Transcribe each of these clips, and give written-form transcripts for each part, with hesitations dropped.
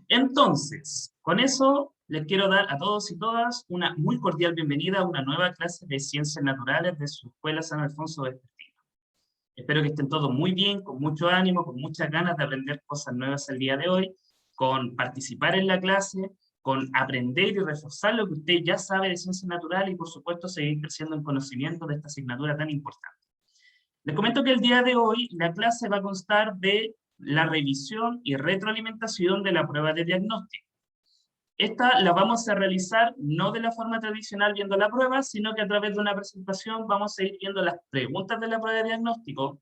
Entonces, con eso les quiero dar a todos y todas una muy cordial bienvenida a una nueva clase de Ciencias Naturales de su Escuela San Alfonso de Espartino. Espero que estén todos muy bien, con mucho ánimo, con muchas ganas de aprender cosas nuevas el día de hoy, con participar en la clase, con aprender y reforzar lo que usted ya sabe de Ciencias Naturales y, por supuesto, seguir creciendo en conocimiento de esta asignatura tan importante. Les comento que el día de hoy la clase va a constar de la revisión y retroalimentación de la prueba de diagnóstico. Esta la vamos a realizar no de la forma tradicional viendo la prueba, sino que a través de una presentación vamos a ir viendo las preguntas de la prueba de diagnóstico,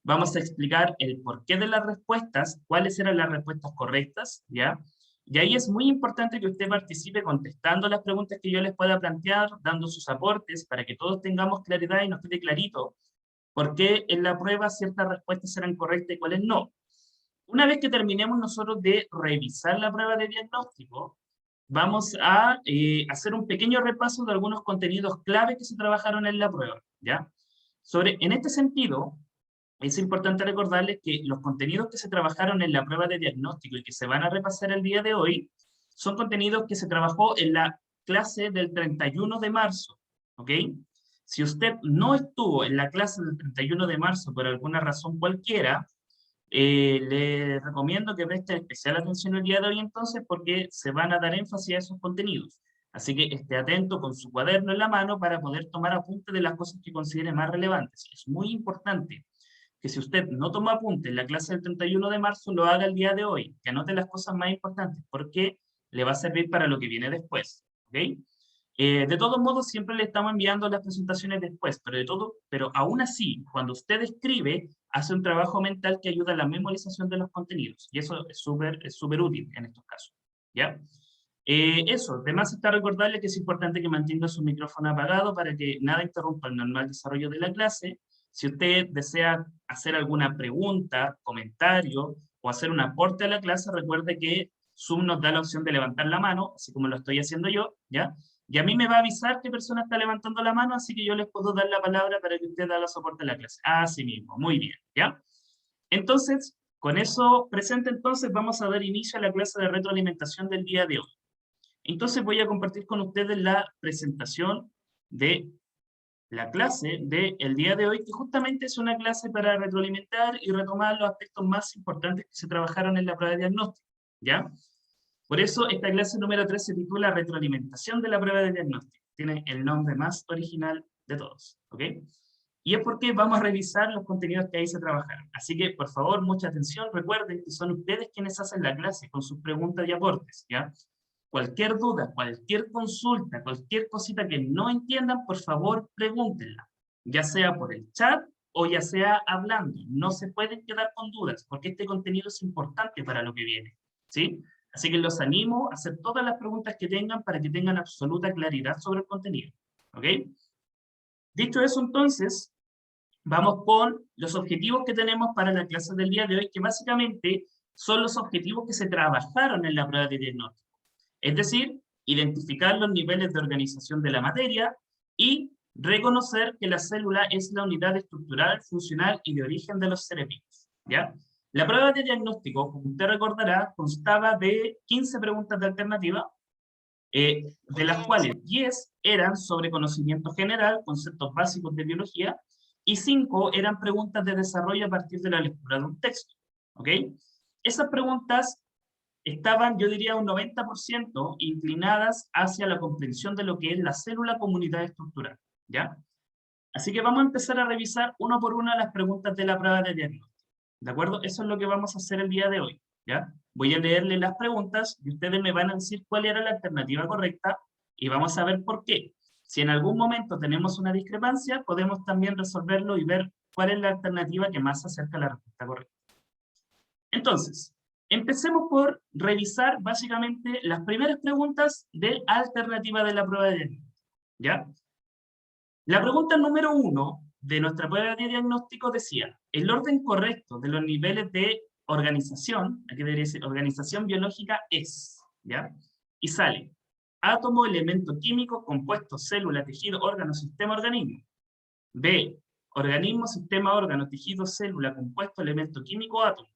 vamos a explicar el porqué de las respuestas, cuáles eran las respuestas correctas, ¿ya? Y ahí es muy importante que usted participe contestando las preguntas que yo les pueda plantear, dando sus aportes, para que todos tengamos claridad y nos quede clarito por qué en la prueba ciertas respuestas eran correctas y cuáles no. Una vez que terminemos nosotros de revisar la prueba de diagnóstico, vamos a hacer un pequeño repaso de algunos contenidos clave que se trabajaron en la prueba, ¿ya? En este sentido, es importante recordarles que los contenidos que se trabajaron en la prueba de diagnóstico y que se van a repasar el día de hoy, son contenidos que se trabajó en la clase del 31 de marzo, ¿ok? Si usted no estuvo en la clase del 31 de marzo por alguna razón cualquiera, le recomiendo que preste especial atención el día de hoy entonces porque se van a dar énfasis a esos contenidos. Así que esté atento con su cuaderno en la mano para poder tomar apunte de las cosas que considere más relevantes. Es muy importante que si usted no toma apunte en la clase del 31 de marzo, lo haga el día de hoy, que anote las cosas más importantes porque le va a servir para lo que viene después. ¿Ok? De todos modos, siempre le estamos enviando las presentaciones después, pero aún así, cuando usted escribe, hace un trabajo mental que ayuda a la memorización de los contenidos, y eso es súper útil en estos casos, ¿ya? Eso, además está recordarle que es importante que mantenga su micrófono apagado para que nada interrumpa el normal desarrollo de la clase. Si usted desea hacer alguna pregunta, comentario o hacer un aporte a la clase, recuerde que Zoom nos da la opción de levantar la mano, así como lo estoy haciendo yo, ¿ya? Y a mí me va a avisar qué persona está levantando la mano, así que yo les puedo dar la palabra para que usted haga soporte a la clase. Así mismo, muy bien, ¿ya? Entonces, con eso presente, entonces vamos a dar inicio a la clase de retroalimentación del día de hoy. Entonces voy a compartir con ustedes la presentación de la clase del día de hoy, que justamente es una clase para retroalimentar y retomar los aspectos más importantes que se trabajaron en la prueba de diagnóstico, ¿ya? Por eso esta clase número 3 se titula Retroalimentación de la prueba de diagnóstico. Tiene el nombre más original de todos, ¿ok? Y es porque vamos a revisar los contenidos que ahí se trabajaron. Así que, por favor, mucha atención. Recuerden que son ustedes quienes hacen la clase con sus preguntas y aportes, ¿ya? Cualquier duda, cualquier consulta, cualquier cosita que no entiendan, por favor, pregúntenla. Ya sea por el chat o ya sea hablando. No se pueden quedar con dudas, porque este contenido es importante para lo que viene, ¿sí? Así que los animo a hacer todas las preguntas que tengan para que tengan absoluta claridad sobre el contenido, ¿ok? Dicho eso, entonces, vamos con los objetivos que tenemos para la clase del día de hoy, que básicamente son los objetivos que se trabajaron en la prueba de diagnóstico. Es decir, identificar los niveles de organización de la materia y reconocer que la célula es la unidad estructural, funcional y de origen de los seres vivos, ¿ya? La prueba de diagnóstico, como usted recordará, constaba de 15 preguntas de alternativa, de las cuales 10 eran sobre conocimiento general, conceptos básicos de biología, y 5 eran preguntas de desarrollo a partir de la lectura de un texto. ¿Ok? Esas preguntas estaban, yo diría, un 90% inclinadas hacia la comprensión de lo que es la célula comunidad estructural. ¿Ya? Así que vamos a empezar a revisar uno por uno las preguntas de la prueba de diagnóstico. ¿De acuerdo? Eso es lo que vamos a hacer el día de hoy. ¿Ya? Voy a leerle las preguntas y ustedes me van a decir cuál era la alternativa correcta y vamos a ver por qué. Si en algún momento tenemos una discrepancia, podemos también resolverlo y ver cuál es la alternativa que más se acerca a la respuesta correcta. Entonces, empecemos por revisar básicamente las primeras preguntas de alternativa de la prueba de diagnóstico. ¿Ya? La pregunta número 1 de nuestra prueba de diagnóstico decía, el orden correcto de los niveles de organización, aquí debería decir organización biológica es, ¿ya? Y sale, átomo, elemento químico, compuesto, célula, tejido, órgano, sistema, organismo. B, organismo, sistema, órgano, tejido, célula, compuesto, elemento químico, átomo.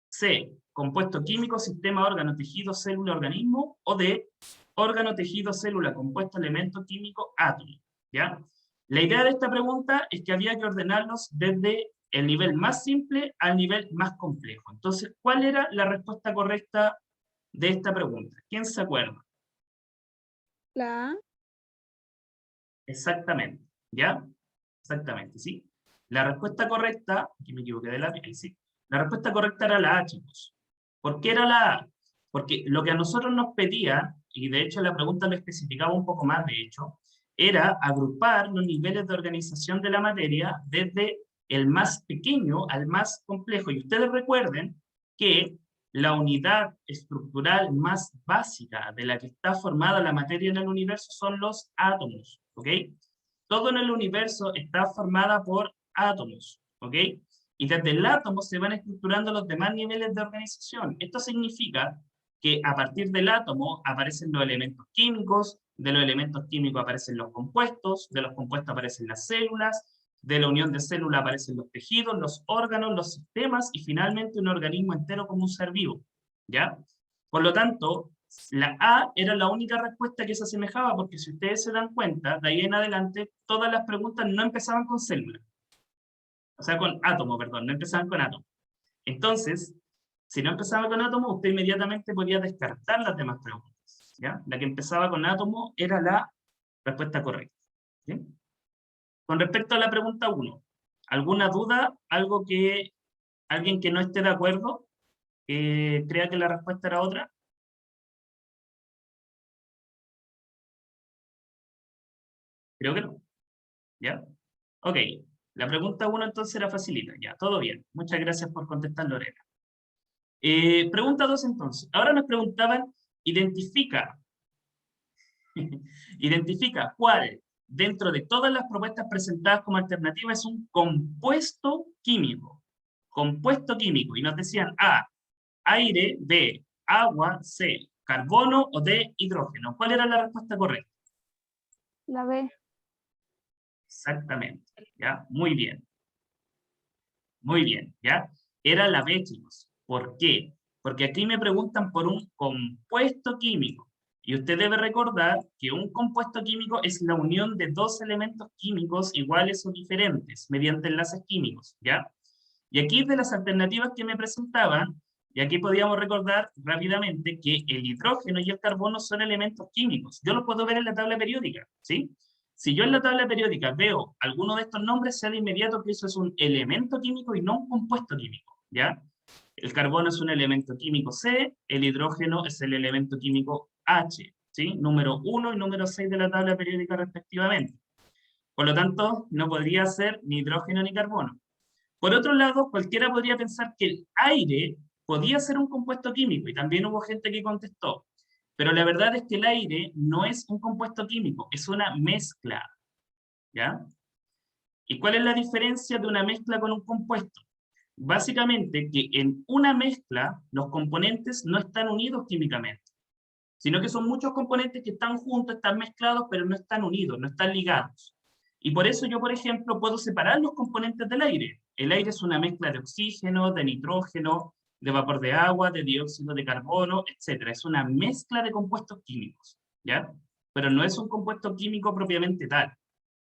C, compuesto químico, sistema, órgano, tejido, célula, organismo, o D, órgano, tejido, célula, compuesto, elemento químico, átomo, ¿ya? La idea de esta pregunta es que había que ordenarlos desde el nivel más simple al nivel más complejo. Entonces, ¿cuál era la respuesta correcta de esta pregunta? ¿Quién se acuerda? La A. Exactamente, ¿ya? Exactamente, ¿sí? La respuesta correcta, aquí me equivoqué de la ahí sí. La respuesta correcta era la A, chicos. ¿Por qué era la A? Porque lo que a nosotros nos pedía, y de hecho la pregunta lo especificaba un poco más, de hecho, era agrupar los niveles de organización de la materia desde el más pequeño al más complejo. Y ustedes recuerden que la unidad estructural más básica de la que está formada la materia en el universo son los átomos, ¿ok? Todo en el universo está formada por átomos, ¿ok? Y desde el átomo se van estructurando los demás niveles de organización. Esto significa que a partir del átomo aparecen los elementos químicos, de los elementos químicos aparecen los compuestos, de los compuestos aparecen las células, de la unión de células aparecen los tejidos, los órganos, los sistemas y finalmente un organismo entero como un ser vivo, ¿ya? Por lo tanto, la A era la única respuesta que se asemejaba, porque si ustedes se dan cuenta, de ahí en adelante, todas las preguntas no empezaban con célula, o sea, con átomo, perdón, no empezaban con átomo. Entonces, si no empezaba con átomo, usted inmediatamente podía descartar las demás preguntas, ¿ya? La que empezaba con átomo era la respuesta correcta, ¿sí? Con respecto a la pregunta 1, ¿alguna duda? ¿Algo que alguien que no esté de acuerdo, crea que la respuesta era otra? Creo que no, ¿ya? Ok, la pregunta 1 entonces era facilita, ya, todo bien. Muchas gracias por contestar, Lorena. Pregunta 2 entonces. Ahora nos preguntaban, identifica, identifica cuál dentro de todas las propuestas presentadas como alternativa es un compuesto químico. Compuesto químico. Y nos decían A, aire, B, agua, C, carbono o D, hidrógeno. ¿Cuál era la respuesta correcta? La B. Exactamente, ¿ya? Muy bien. Muy bien, ¿ya? Era la B, chicos. ¿Por qué? Porque aquí me preguntan por un compuesto químico. Y usted debe recordar que un compuesto químico es la unión de dos elementos químicos iguales o diferentes mediante enlaces químicos, ¿ya? Y aquí de las alternativas que me presentaban, y aquí podíamos recordar rápidamente que el hidrógeno y el carbono son elementos químicos. Yo los puedo ver en la tabla periódica, ¿sí? Si yo en la tabla periódica veo alguno de estos nombres, sé de inmediato que eso es un elemento químico y no un compuesto químico, ¿ya? El carbono es un elemento químico C, el hidrógeno es el elemento químico H, ¿sí? Número 1 y número 6 de la tabla periódica respectivamente. Por lo tanto, no podría ser ni hidrógeno ni carbono. Por otro lado, cualquiera podría pensar que el aire podía ser un compuesto químico, y también hubo gente que contestó. Pero la verdad es que el aire no es un compuesto químico, es una mezcla, ¿ya? ¿Y cuál es la diferencia de una mezcla con un compuesto? Básicamente que en una mezcla los componentes no están unidos químicamente, sino que son muchos componentes que están juntos, están mezclados, pero no están unidos, no están ligados. Y por eso yo, por ejemplo, puedo separar los componentes del aire. El aire es una mezcla de oxígeno, de nitrógeno, de vapor de agua, de dióxido de carbono, etc. Es una mezcla de compuestos químicos, ¿ya? Pero no es un compuesto químico propiamente tal,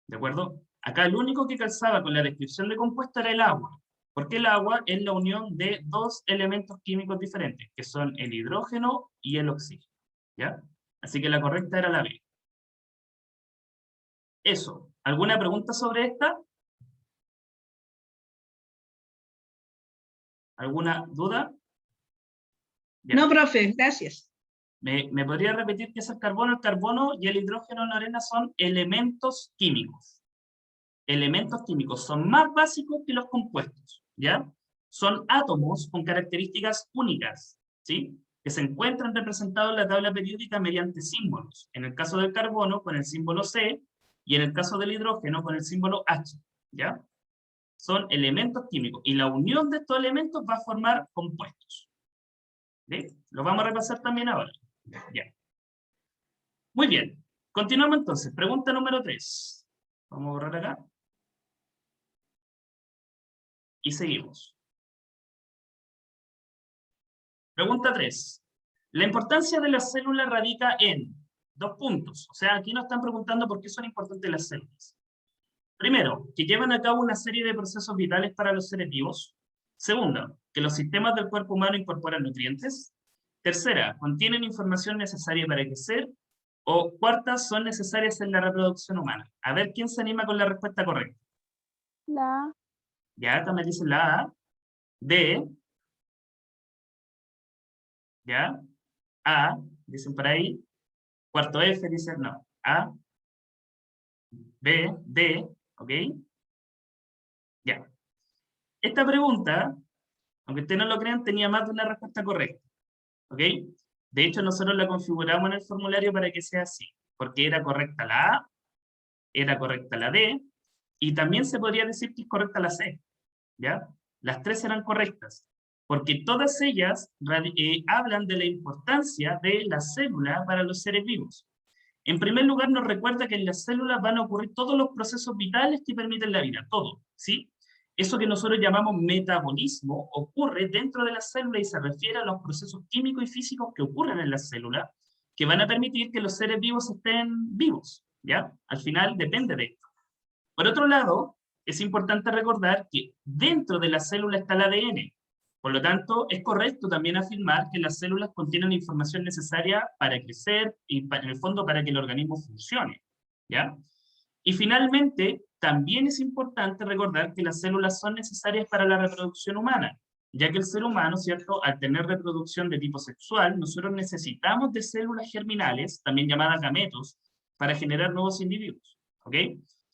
¿de acuerdo? Acá el único que calzaba con la descripción de compuesto era el agua, porque el agua es la unión de dos elementos químicos diferentes, que son el hidrógeno y el oxígeno, ¿ya? Así que la correcta era la B. Eso. ¿Alguna pregunta sobre esta? ¿Alguna duda? Ya. No, profe, gracias. ¿Me podría repetir qué es el carbono? El carbono y el hidrógeno en la arena son elementos químicos. Elementos químicos son más básicos que los compuestos, ¿ya? Son átomos con características únicas, ¿sí? Que se encuentran representados en la tabla periódica mediante símbolos. En el caso del carbono, con el símbolo C, y en el caso del hidrógeno, con el símbolo H, ¿ya? Son elementos químicos, y la unión de estos elementos va a formar compuestos. ¿Sí? Lo vamos a repasar también ahora. Ya. Muy bien. Continuamos entonces. Pregunta número 3. Vamos a borrar acá. Y seguimos. Pregunta 3. La importancia de las células radica en 2 puntos. O sea, aquí nos están preguntando por qué son importantes las células. Primero, que llevan a cabo una serie de procesos vitales para los seres vivos. Segunda, que los sistemas del cuerpo humano incorporan nutrientes. Tercera, contienen información necesaria para crecer. O cuarta, son necesarias en la reproducción humana. A ver, ¿quién se anima con la respuesta correcta? La A. Ya, acá me dicen la A. D. Ya. A, dicen por ahí. Cuarto F, dicen no. A. B. D. ¿Ok? Ya. Esta pregunta, aunque ustedes no lo crean, tenía más de una respuesta correcta. ¿Ok? De hecho, nosotros la configuramos en el formulario para que sea así, porque era correcta la A, era correcta la D, y también se podría decir que es correcta la C. ¿Ya? Las tres eran correctas, porque todas ellas hablan de la importancia de la célula para los seres vivos. En primer lugar, nos recuerda que en las células van a ocurrir todos los procesos vitales que permiten la vida, todo, ¿sí? Eso que nosotros llamamos metabolismo ocurre dentro de la célula y se refiere a los procesos químicos y físicos que ocurren en la célula, que van a permitir que los seres vivos estén vivos, ¿ya? Al final depende de esto. Por otro lado, es importante recordar que dentro de la célula está el ADN. Por lo tanto, es correcto también afirmar que las células contienen información necesaria para crecer y, en el fondo, para que el organismo funcione. ¿Ya? Y finalmente, también es importante recordar que las células son necesarias para la reproducción humana, ya que el ser humano, ¿cierto?, al tener reproducción de tipo sexual, nosotros necesitamos de células germinales, también llamadas gametos, para generar nuevos individuos. ¿Ok?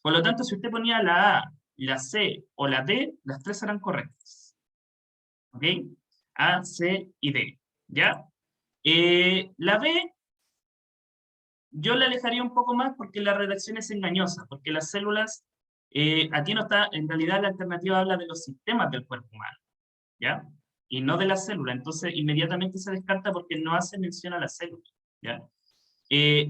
Por lo tanto, si usted ponía la A, la C o la D, las tres eran correctas. ¿Ok? A, C y D. ¿Ya? La B, yo la alejaría un poco más porque la redacción es engañosa, porque las células, aquí no está, en realidad la alternativa habla de los sistemas del cuerpo humano. ¿Ya? Y no de la célula. Entonces, inmediatamente se descarta porque no hace mención a la célula. ¿Ya?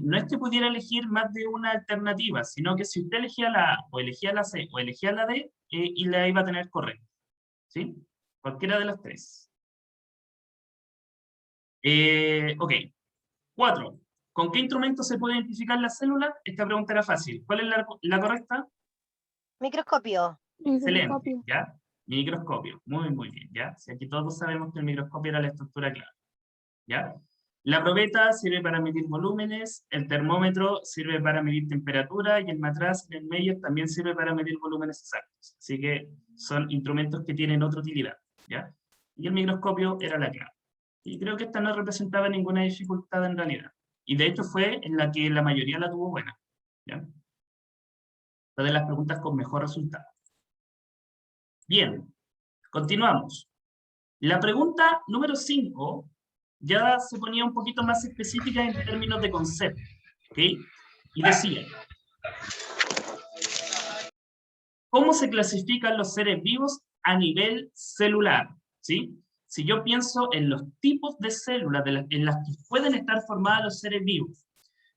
No es que pudiera elegir más de una alternativa, sino que si usted elegía la A, o elegía la C, o elegía la D, y la iba a tener correcta. ¿Sí? Cualquiera de las tres. Ok. 4. ¿Con qué instrumento se puede identificar la célula? Esta pregunta era fácil. ¿Cuál es la correcta? Microscopio. Excelente, Microscopio. ¿ya? Microscopio. Muy, muy bien, ¿ya? Si aquí todos sabemos que el microscopio era la estructura clave, ¿ya? La probeta sirve para medir volúmenes, el termómetro sirve para medir temperatura y el matraz en el medio también sirve para medir volúmenes exactos. Así que son instrumentos que tienen otra utilidad, ¿ya? Y el microscopio era la clave. Y creo que esta no representaba ninguna dificultad en realidad. Y de hecho fue en la que la mayoría la tuvo buena, ¿ya? Fue de las preguntas con mejor resultado. Bien, continuamos. La pregunta número 5 ya se ponía un poquito más específica en términos de concepto, ¿ok? Y decía, ¿cómo se clasifican los seres vivos a nivel celular? ¿Sí? Si yo pienso en los tipos de células en las que pueden estar formadas los seres vivos,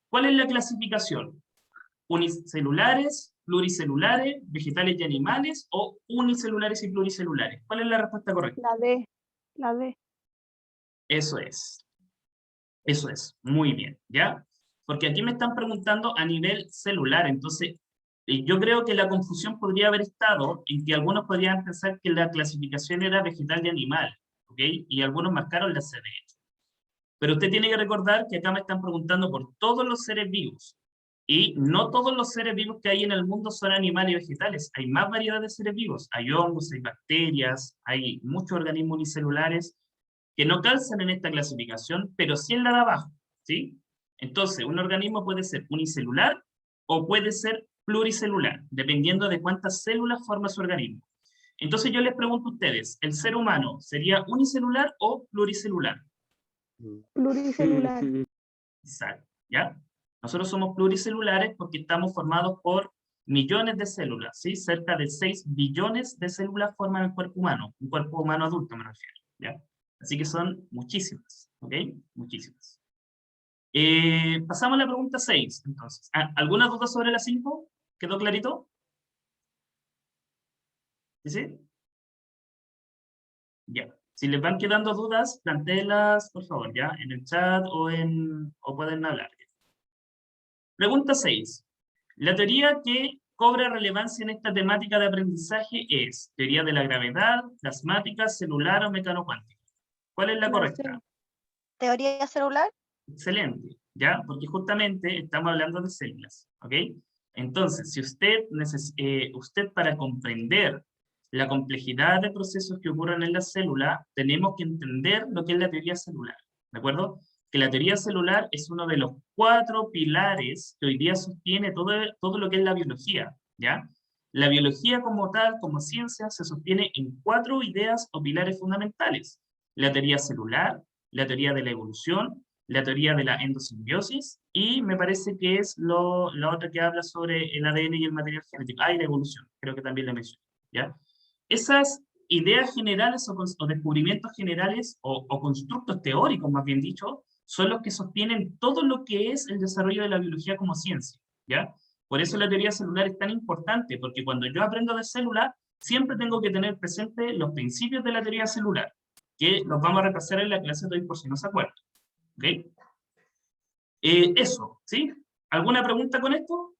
¿cuál es la clasificación? ¿Unicelulares, pluricelulares, vegetales y animales, o unicelulares y pluricelulares? ¿Cuál es la respuesta correcta? La D. La D. Eso es. Eso es, muy bien, ¿ya? Porque aquí me están preguntando a nivel celular, entonces yo creo que la confusión podría haber estado en que algunos podrían pensar que la clasificación era vegetal y animal, ¿ok? Y algunos marcaron la CD. Pero usted tiene que recordar que acá me están preguntando por todos los seres vivos, y no todos los seres vivos que hay en el mundo son animales y vegetales, hay más variedad de seres vivos, hay hongos, hay bacterias, hay muchos organismos unicelulares, que no calzan en esta clasificación, pero sí en la de abajo, ¿sí? Entonces, un organismo puede ser unicelular o puede ser pluricelular, dependiendo de cuántas células forma su organismo. Entonces yo les pregunto a ustedes, ¿el ser humano sería unicelular o pluricelular? Pluricelular. Exacto, ¿ya? Nosotros somos pluricelulares porque estamos formados por millones de células, ¿sí? Cerca de 6 billones de células forman el cuerpo humano, un cuerpo humano adulto me refiero, ¿ya? Así que son muchísimas, ¿ok? Muchísimas. Pasamos a la pregunta 6, entonces. ¿Alguna duda sobre la 5? ¿Quedó clarito? ¿Sí? Ya. Si les van quedando dudas, plantéelas, por favor, ya, en el chat o pueden hablar. Pregunta 6. La teoría que cobra relevancia en esta temática de aprendizaje es teoría de la gravedad, plasmática, celular o mecanocuántica. ¿Cuál es la correcta? ¿Teoría celular? Excelente, ¿ya? Porque justamente estamos hablando de células, ¿ok? Entonces, si usted para comprender la complejidad de procesos que ocurren en la célula, tenemos que entender lo que es la teoría celular, ¿de acuerdo? Que la teoría celular es uno de los 4 pilares que hoy día sostiene todo lo que es la biología, ¿ya? La biología como tal, como ciencia, se sostiene en 4 ideas o pilares fundamentales. La teoría celular, la teoría de la evolución, la teoría de la endosimbiosis, y me parece que es la otra que habla sobre el ADN y el material genético. Ah, y la evolución, creo que también la mencioné, ¿ya? Esas ideas generales o descubrimientos generales o constructos teóricos, más bien dicho, son los que sostienen todo lo que es el desarrollo de la biología como ciencia, ¿ya? Por eso la teoría celular es tan importante, porque cuando yo aprendo de célula, siempre tengo que tener presente los principios de la teoría celular, que los vamos a repasar en la clase de hoy por si no se acuerdan. ¿Ok? Eso, ¿sí? ¿Alguna pregunta con esto?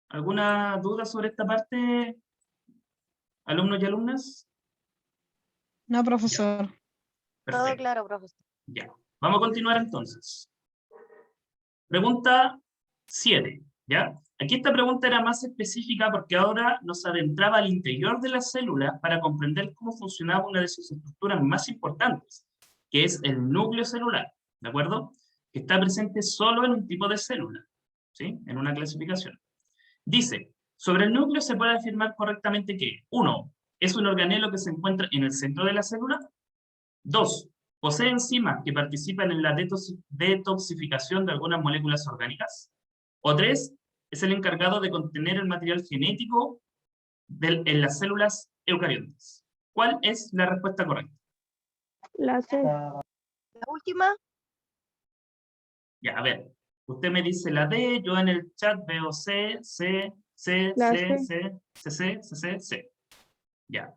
¿Alguna duda sobre esta parte, alumnos y alumnas? No, profesor. Ya, Todo perfecto. claro, profesor. Ya. Vamos a continuar entonces. Pregunta 7, ¿ya? Aquí esta pregunta era más específica porque ahora nos adentraba al interior de la célula para comprender cómo funcionaba una de sus estructuras más importantes, que es el núcleo celular, ¿de acuerdo? Que está presente solo en un tipo de célula, ¿sí? En una clasificación. Dice, sobre el núcleo se puede afirmar correctamente que, 1, es un organelo que se encuentra en el centro de la célula. 2, posee enzimas que participan en la detoxificación de algunas moléculas orgánicas. O 3, es el encargado de contener el material genético en las células eucariotas. ¿Cuál es la respuesta correcta? La C. La última, Ya, a ver, usted me dice la D, yo en el chat veo C, C, C, La C, C. C, C, C, C, C, C. Ya,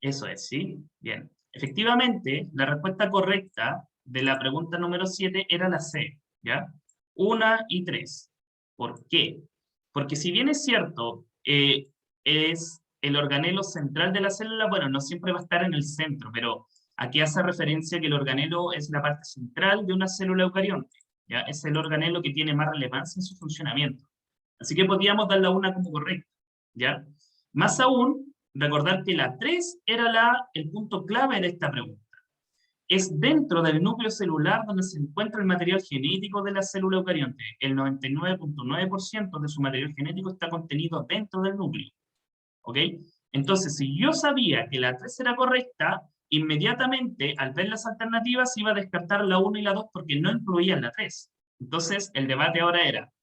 eso es, ¿sí? Bien. Efectivamente, la respuesta correcta de la pregunta número 7 era la C, ¿ya? 1 y 3. ¿Por qué? Porque si bien es cierto, es el organelo central de la célula, bueno, no siempre va a estar en el centro, pero aquí hace referencia que el organelo es la parte central de una célula eucarionte, ¿ya? Es el organelo que tiene más relevancia en su funcionamiento. Así que podríamos dar la 1 como correcta, ¿ya? Más aún, recordar que la 3 era el punto clave de esta pregunta. Es dentro del núcleo celular donde se encuentra el material genético de la célula eucarionte. El 99.9% de su material genético está contenido dentro del núcleo. ¿Ok? Entonces, si yo sabía que la 3 era correcta, inmediatamente al ver las alternativas iba a descartar la 1 y la 2 porque no incluían la 3. Entonces, el debate ahora era,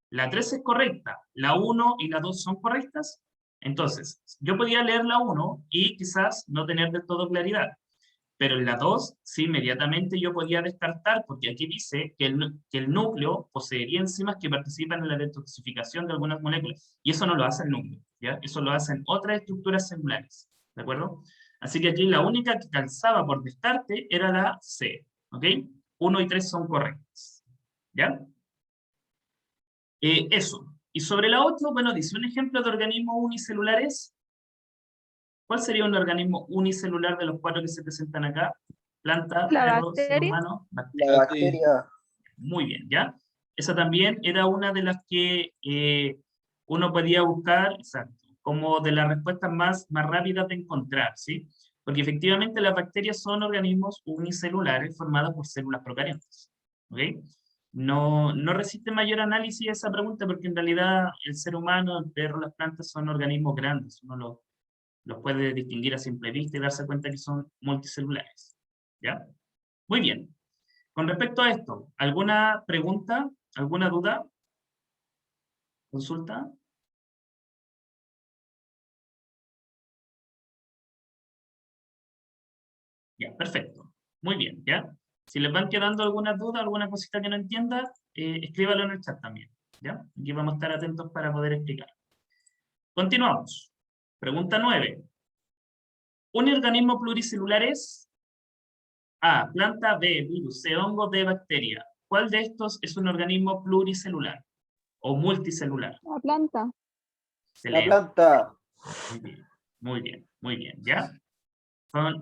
¿la 3 es correcta? ¿La 1 y la 2 son correctas? Entonces, yo podía leer la 1 y quizás no tener del todo claridad. Pero en la 2, sí, inmediatamente yo podía descartar, porque aquí dice que el núcleo poseería enzimas que participan en la detoxificación de algunas moléculas. Y eso no lo hace el núcleo, ¿ya? Eso lo hacen otras estructuras celulares, ¿de acuerdo? Así que aquí la única que calzaba por descarte era la C, ¿ok? 1 y 3 son correctas, ¿ya? Eso. Y sobre la 8, bueno, dice un ejemplo de organismos unicelulares. ¿Cuál sería un organismo unicelular de los 4 que se presentan acá? Planta, La perro, ser bacteria. humano, bacteria. La bacteria. Muy bien, ¿ya? Esa también era una de las que uno podía buscar, exacto, como de las respuestas más rápidas de encontrar, ¿sí? Porque efectivamente las bacterias son organismos unicelulares formados por células procariontes, ¿ok? No resiste mayor análisis a esa pregunta porque en realidad el ser humano, el perro, las plantas son organismos grandes, uno los puede distinguir a simple vista y darse cuenta que son multicelulares, ¿ya? Muy bien. Con respecto a esto, ¿alguna pregunta? ¿Alguna duda? ¿Consulta? Ya, perfecto. Muy bien, ¿ya? Si les van quedando alguna duda, alguna cosita que no entienda, escríbalo en el chat también, ¿ya? Aquí vamos a estar atentos para poder explicar. Continuamos. Pregunta 9. ¿Un organismo pluricelular es? A, planta, B, virus, C, hongo, D, bacteria. ¿Cuál de estos es un organismo pluricelular o multicelular? La planta. La Excelente. planta. Muy bien, muy bien, muy bien, ¿ya?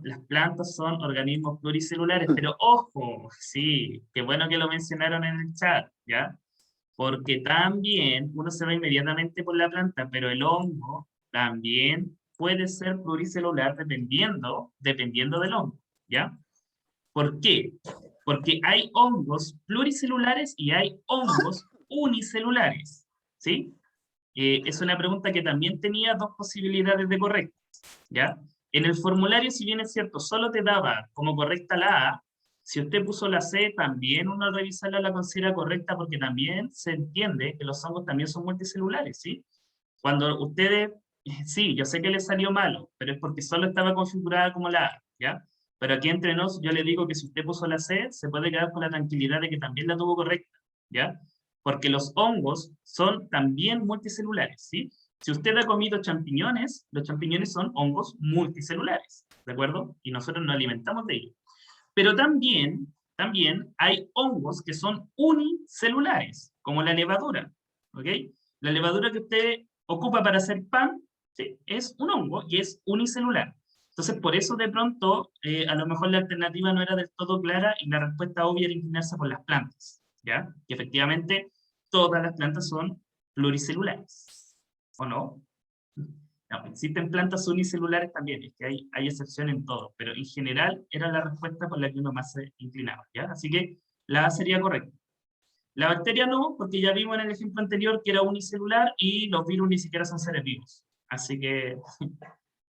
Las plantas son organismos pluricelulares, pero ojo, sí, qué bueno que lo mencionaron en el chat, ¿ya? Porque también uno se va inmediatamente por la planta, pero el hongo también puede ser pluricelular dependiendo del hongo, ¿ya? ¿Por qué? Porque hay hongos pluricelulares y hay hongos unicelulares, ¿sí? Es una pregunta que también tenía dos posibilidades de correctas, ¿ya? En el formulario, si bien es cierto, solo te daba como correcta la A, si usted puso la C, también uno al revisarla la considera correcta porque también se entiende que los hongos también son multicelulares, ¿sí? Cuando ustedes, sí, yo sé que les salió malo, pero es porque solo estaba configurada como la A, ¿ya? Pero aquí entre nos, yo le digo que si usted puso la C, se puede quedar con la tranquilidad de que también la tuvo correcta, ¿ya? Porque los hongos son también multicelulares, ¿sí? Si usted ha comido champiñones, los champiñones son hongos multicelulares, ¿de acuerdo? Y nosotros nos alimentamos de ellos. Pero también hay hongos que son unicelulares, como la levadura, ¿ok? La levadura que usted ocupa para hacer pan, ¿sí? Es un hongo y es unicelular. Entonces, por eso de pronto, a lo mejor la alternativa no era del todo clara y la respuesta obvia era inclinarse por las plantas, ¿ya? Que efectivamente todas las plantas son pluricelulares, ¿o no? No, existen plantas unicelulares también, es que hay excepción en todo, pero en general era la respuesta por la que uno más se inclinaba, ¿ya? Así que la A sería correcta. La bacteria no, porque ya vimos en el ejemplo anterior que era unicelular y los virus ni siquiera son seres vivos. Así que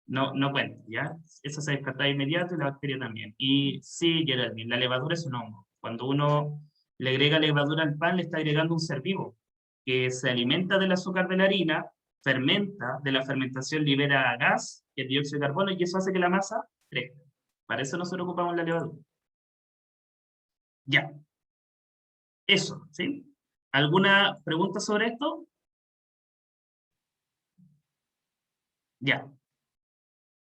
no cuenta, ¿ya? Eso se descarta de inmediato y la bacteria también. Y sí, Geraldine, la levadura es un hongo. Cuando uno le agrega levadura al pan, le está agregando un ser vivo que se alimenta del azúcar de la harina, fermenta, de la fermentación libera gas, que es dióxido de carbono, y eso hace que la masa crezca. Para eso nosotros ocupamos la levadura. Ya. Eso, ¿sí? ¿Alguna pregunta sobre esto? Ya.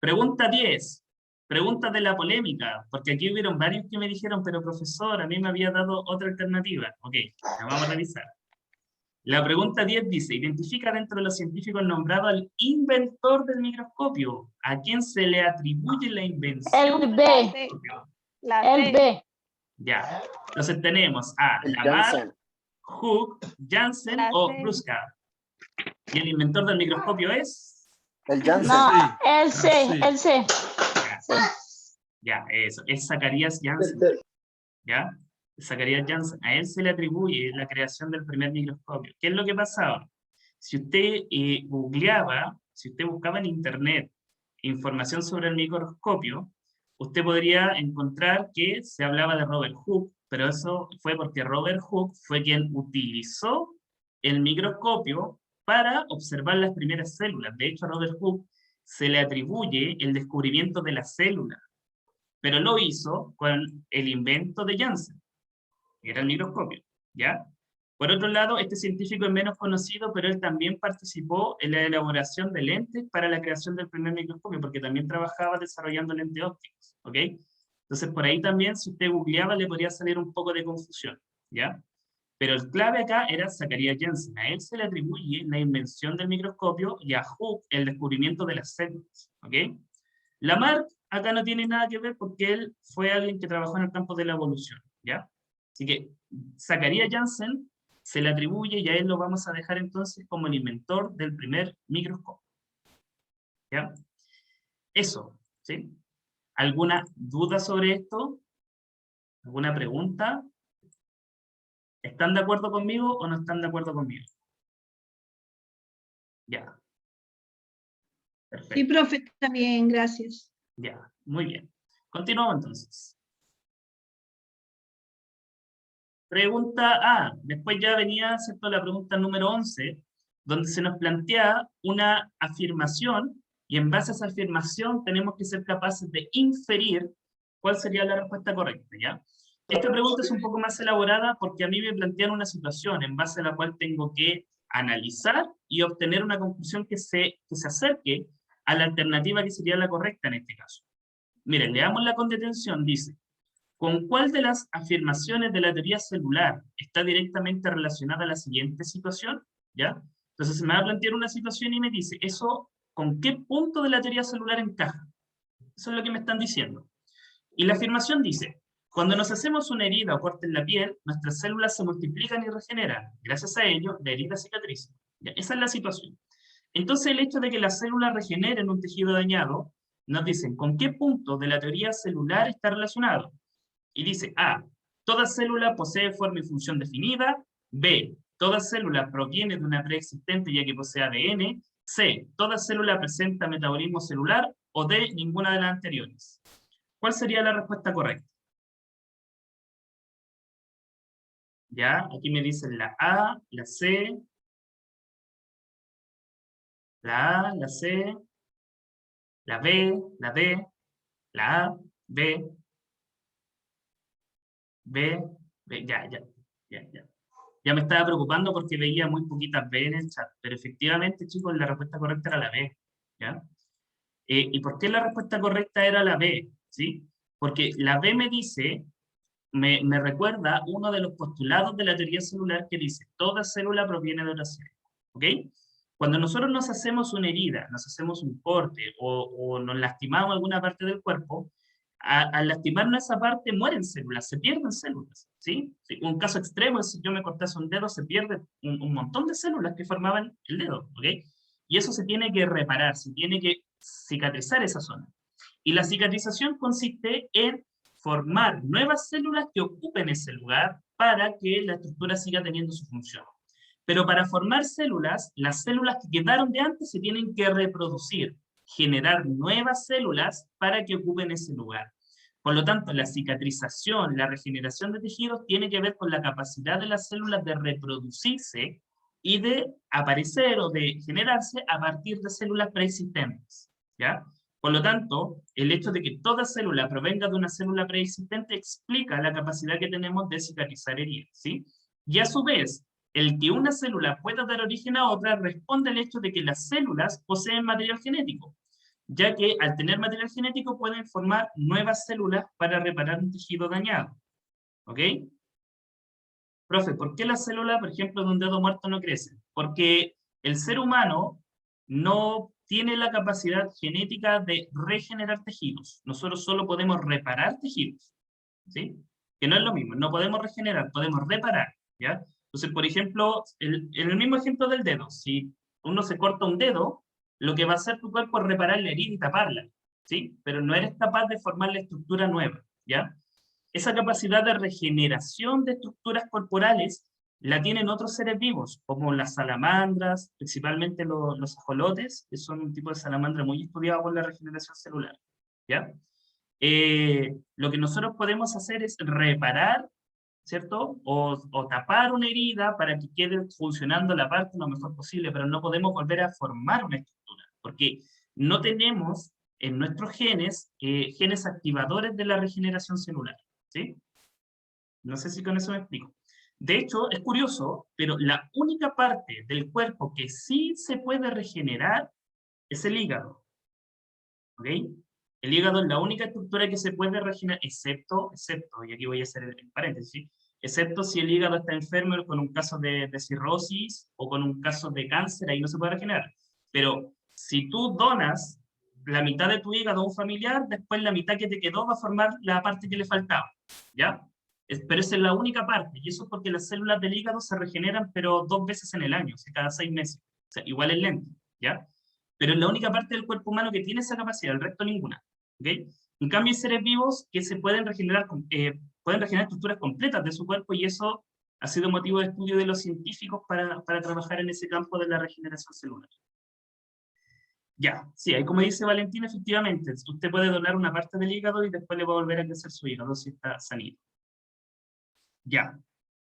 Pregunta 10. Preguntas de la polémica, porque aquí hubieron varios que me dijeron, pero profesor, a mí me había dado otra alternativa. Ok, la vamos a revisar. La pregunta 10 dice, identifica dentro de los científicos nombrado al inventor del microscopio. ¿A quién se le atribuye la invención? El B. La El C. B. Ya. Entonces tenemos a El Lamarck, Janssen. Hooke, Janssen La o C. Brusca. ¿Y el inventor del microscopio es? El Janssen. No, el C. El C. Ya, eso. Es Zacharias Janssen. ¿Ya? Zacharias Janssen. A él se le atribuye la creación del primer microscopio. ¿Qué es lo que pasaba? Si usted googleaba, si usted buscaba en internet información sobre el microscopio, usted podría encontrar que se hablaba de Robert Hooke, pero eso fue porque Robert Hooke fue quien utilizó el microscopio para observar las primeras células. De hecho, a Robert Hooke se le atribuye el descubrimiento de la célula, pero lo hizo con el invento de Janssen, que era el microscopio, ¿ya? Por otro lado, este científico es menos conocido, pero él también participó en la elaboración de lentes para la creación del primer microscopio, porque también trabajaba desarrollando lentes ópticos, ¿ok? Entonces, por ahí también, si usted googleaba, le podría salir un poco de confusión, ¿ya? Pero el clave acá era Zacharias Janssen. A él se le atribuye la invención del microscopio y a Hooke el descubrimiento de las células, ¿ok? Lamarck acá no tiene nada que ver porque él fue alguien que trabajó en el campo de la evolución, ¿ya? Así que Zacharias Janssen se le atribuye y a él lo vamos a dejar entonces como el inventor del primer microscopio. ¿Ya? Eso, ¿sí? ¿Alguna duda sobre esto? ¿Alguna pregunta? ¿Están de acuerdo conmigo o no están de acuerdo conmigo? Ya. Perfecto. Sí, profe, también, gracias. Ya, muy bien. Continuamos entonces. Pregunta A. Después ya venía, ¿cierto?, la pregunta número 11, donde se nos plantea una afirmación, y en base a esa afirmación tenemos que ser capaces de inferir cuál sería la respuesta correcta, ¿ya? Esta pregunta es un poco más elaborada porque a mí me plantean una situación en base a la cual tengo que analizar y obtener una conclusión que se acerque a la alternativa que sería la correcta en este caso. Miren, leámosla con detención, dice: ¿Con cuál de las afirmaciones de la teoría celular está directamente relacionada la siguiente situación? ¿Ya? Entonces se me va a plantear una situación y me dice, ¿eso con qué punto de la teoría celular encaja? Eso es lo que me están diciendo. Y la afirmación dice, cuando nos hacemos una herida o corte en la piel, nuestras células se multiplican y regeneran. Gracias a ello, la herida cicatriza. ¿Ya? Esa es la situación. Entonces el hecho de que las células regeneren un tejido dañado, nos dicen, ¿con qué punto de la teoría celular está relacionado? Y dice, A, toda célula posee forma y función definida. B, toda célula proviene de una preexistente ya que posee ADN. C, toda célula presenta metabolismo celular. O D, ninguna de las anteriores. ¿Cuál sería la respuesta correcta? Ya, aquí me dicen la A, la C, la A, la C, la B, la D, la A, B, B, B, ya. Ya me estaba preocupando porque veía muy poquitas B en el chat, pero efectivamente, chicos, la respuesta correcta era la B, ¿ya? ¿Y por qué la respuesta correcta era la B? ¿Sí? Porque la B me dice, me recuerda uno de los postulados de la teoría celular que dice, toda célula proviene de otra célula, ¿ok? Cuando nosotros nos hacemos una herida, nos hacemos un corte o nos lastimamos alguna parte del cuerpo, al lastimarnos esa parte mueren células, se pierden células, ¿sí? Sí, un caso extremo es si yo me cortase un dedo, se pierde un montón de células que formaban el dedo, ¿ok? Y eso se tiene que reparar, se tiene que cicatrizar esa zona. Y la cicatrización consiste en formar nuevas células que ocupen ese lugar para que la estructura siga teniendo su función. Pero para formar células, las células que quedaron de antes se tienen que reproducir, generar nuevas células para que ocupen ese lugar. Por lo tanto, la cicatrización, la regeneración de tejidos tiene que ver con la capacidad de las células de reproducirse y de aparecer o de generarse a partir de células preexistentes, ¿ya? Por lo tanto, el hecho de que toda célula provenga de una célula preexistente explica la capacidad que tenemos de cicatrizar heridas, ¿sí? Y a su vez, el que una célula pueda dar origen a otra responde al hecho de que las células poseen material genético, ya que al tener material genético pueden formar nuevas células para reparar un tejido dañado. ¿Ok? Profe, ¿por qué las células, por ejemplo, de un dedo muerto no crecen? Porque el ser humano no tiene la capacidad genética de regenerar tejidos. Nosotros solo podemos reparar tejidos, ¿sí? Que no es lo mismo, no podemos regenerar, podemos reparar, ¿ya? Entonces, por ejemplo, en el mismo ejemplo del dedo, si uno se corta un dedo, lo que va a hacer tu cuerpo es reparar la herida y taparla, ¿sí? Pero no eres capaz de formar la estructura nueva, ¿ya? Esa capacidad de regeneración de estructuras corporales la tienen otros seres vivos, como las salamandras, principalmente los ajolotes, que son un tipo de salamandra muy estudiado por la regeneración celular, ¿ya? Lo que nosotros podemos hacer es reparar, ¿cierto? O tapar una herida para que quede funcionando la parte lo mejor posible, pero no podemos volver a formar una estructura, porque no tenemos en nuestros genes, genes activadores de la regeneración celular, ¿sí? No sé si con eso me explico. De hecho, es curioso, pero la única parte del cuerpo que sí se puede regenerar es el hígado, ¿ok? El hígado es la única estructura que se puede regenerar, excepto, y aquí voy a hacer el paréntesis, excepto si el hígado está enfermo con un caso de cirrosis o con un caso de cáncer, ahí no se puede regenerar. Pero si tú donas la mitad de tu hígado a un familiar, después la mitad que te quedó va a formar la parte que le faltaba, ¿ya? Pero esa es la única parte, y eso es porque las células del hígado se regeneran, pero 2 veces en el año, o sea, cada 6 meses. O sea, igual es lento, ¿ya? Pero es la única parte del cuerpo humano que tiene esa capacidad, el resto ninguna. ¿Okay? En cambio, hay seres vivos que se pueden regenerar estructuras completas de su cuerpo, y eso ha sido motivo de estudio de los científicos para trabajar en ese campo de la regeneración celular. Ya, sí, ahí como dice Valentín, efectivamente, usted puede donar una parte del hígado y después le va a volver a crecer su hígado si está sanito. Ya.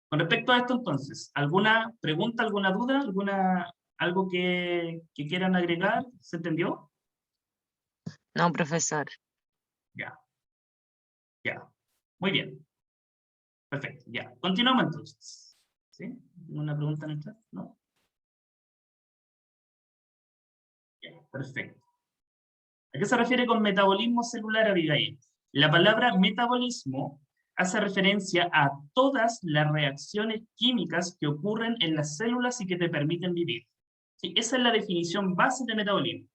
Con respecto a esto, entonces, ¿alguna pregunta, alguna duda, algo que quieran agregar? ¿Se entendió? No, profesor. Ya. Ya. Muy bien. Perfecto. Ya. Continuamos entonces. ¿Sí? ¿Una pregunta en el chat? ¿No? Ya. Perfecto. ¿A qué se refiere con metabolismo celular, Abigail? La palabra metabolismo hace referencia a todas las reacciones químicas que ocurren en las células y que te permiten vivir. ¿Sí? Esa es la definición base de metabolismo.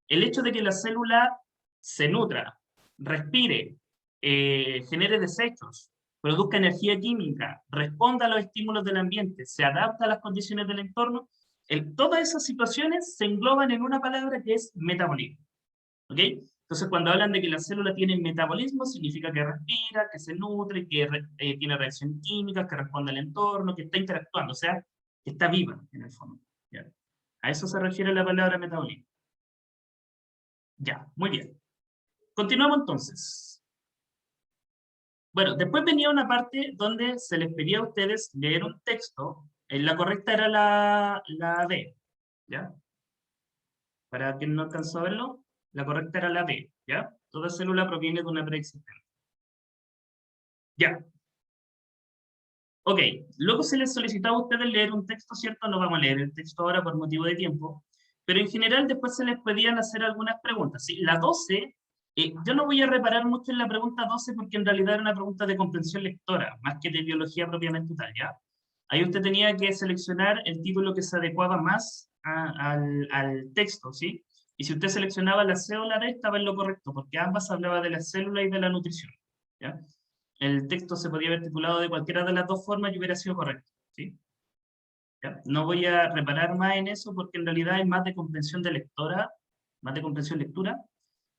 El hecho de que la célula se nutra, respire, genere desechos, produzca energía química, responda a los estímulos del ambiente, se adapta a las condiciones del entorno, todas esas situaciones se engloban en una palabra que es metabolismo. ¿Ok? Entonces, cuando hablan de que la célula tiene metabolismo, significa que respira, que se nutre, que tiene reacciones químicas, que responde al entorno, que está interactuando, o sea, que está viva, en el fondo. ¿Ya? A eso se refiere la palabra metabolismo. Ya, muy bien. Continuamos entonces. Bueno, después venía una parte donde se les pedía a ustedes leer un texto. La correcta era la D, ¿ya? Para quien no alcanzó a verlo, la correcta era la D, ¿ya? Toda célula proviene de una preexistente. Ya. Ok, luego se les solicitaba a ustedes leer un texto, ¿cierto? No vamos a leer el texto ahora por motivo de tiempo, pero en general después se les podían hacer algunas preguntas. ¿Sí? La 12, yo no voy a reparar mucho en la pregunta 12 porque en realidad era una pregunta de comprensión lectora, más que de biología propiamente tal, ¿ya? Ahí usted tenía que seleccionar el título que se adecuaba más al texto, ¿sí? Y si usted seleccionaba la C o la D, estaba en lo correcto, porque ambas hablaban de la célula y de la nutrición, ¿ya? El texto se podía haber titulado de cualquiera de las dos formas y hubiera sido correcto, ¿sí? ¿Ya? No voy a reparar más en eso porque en realidad es más de comprensión de lectora, más de comprensión lectura,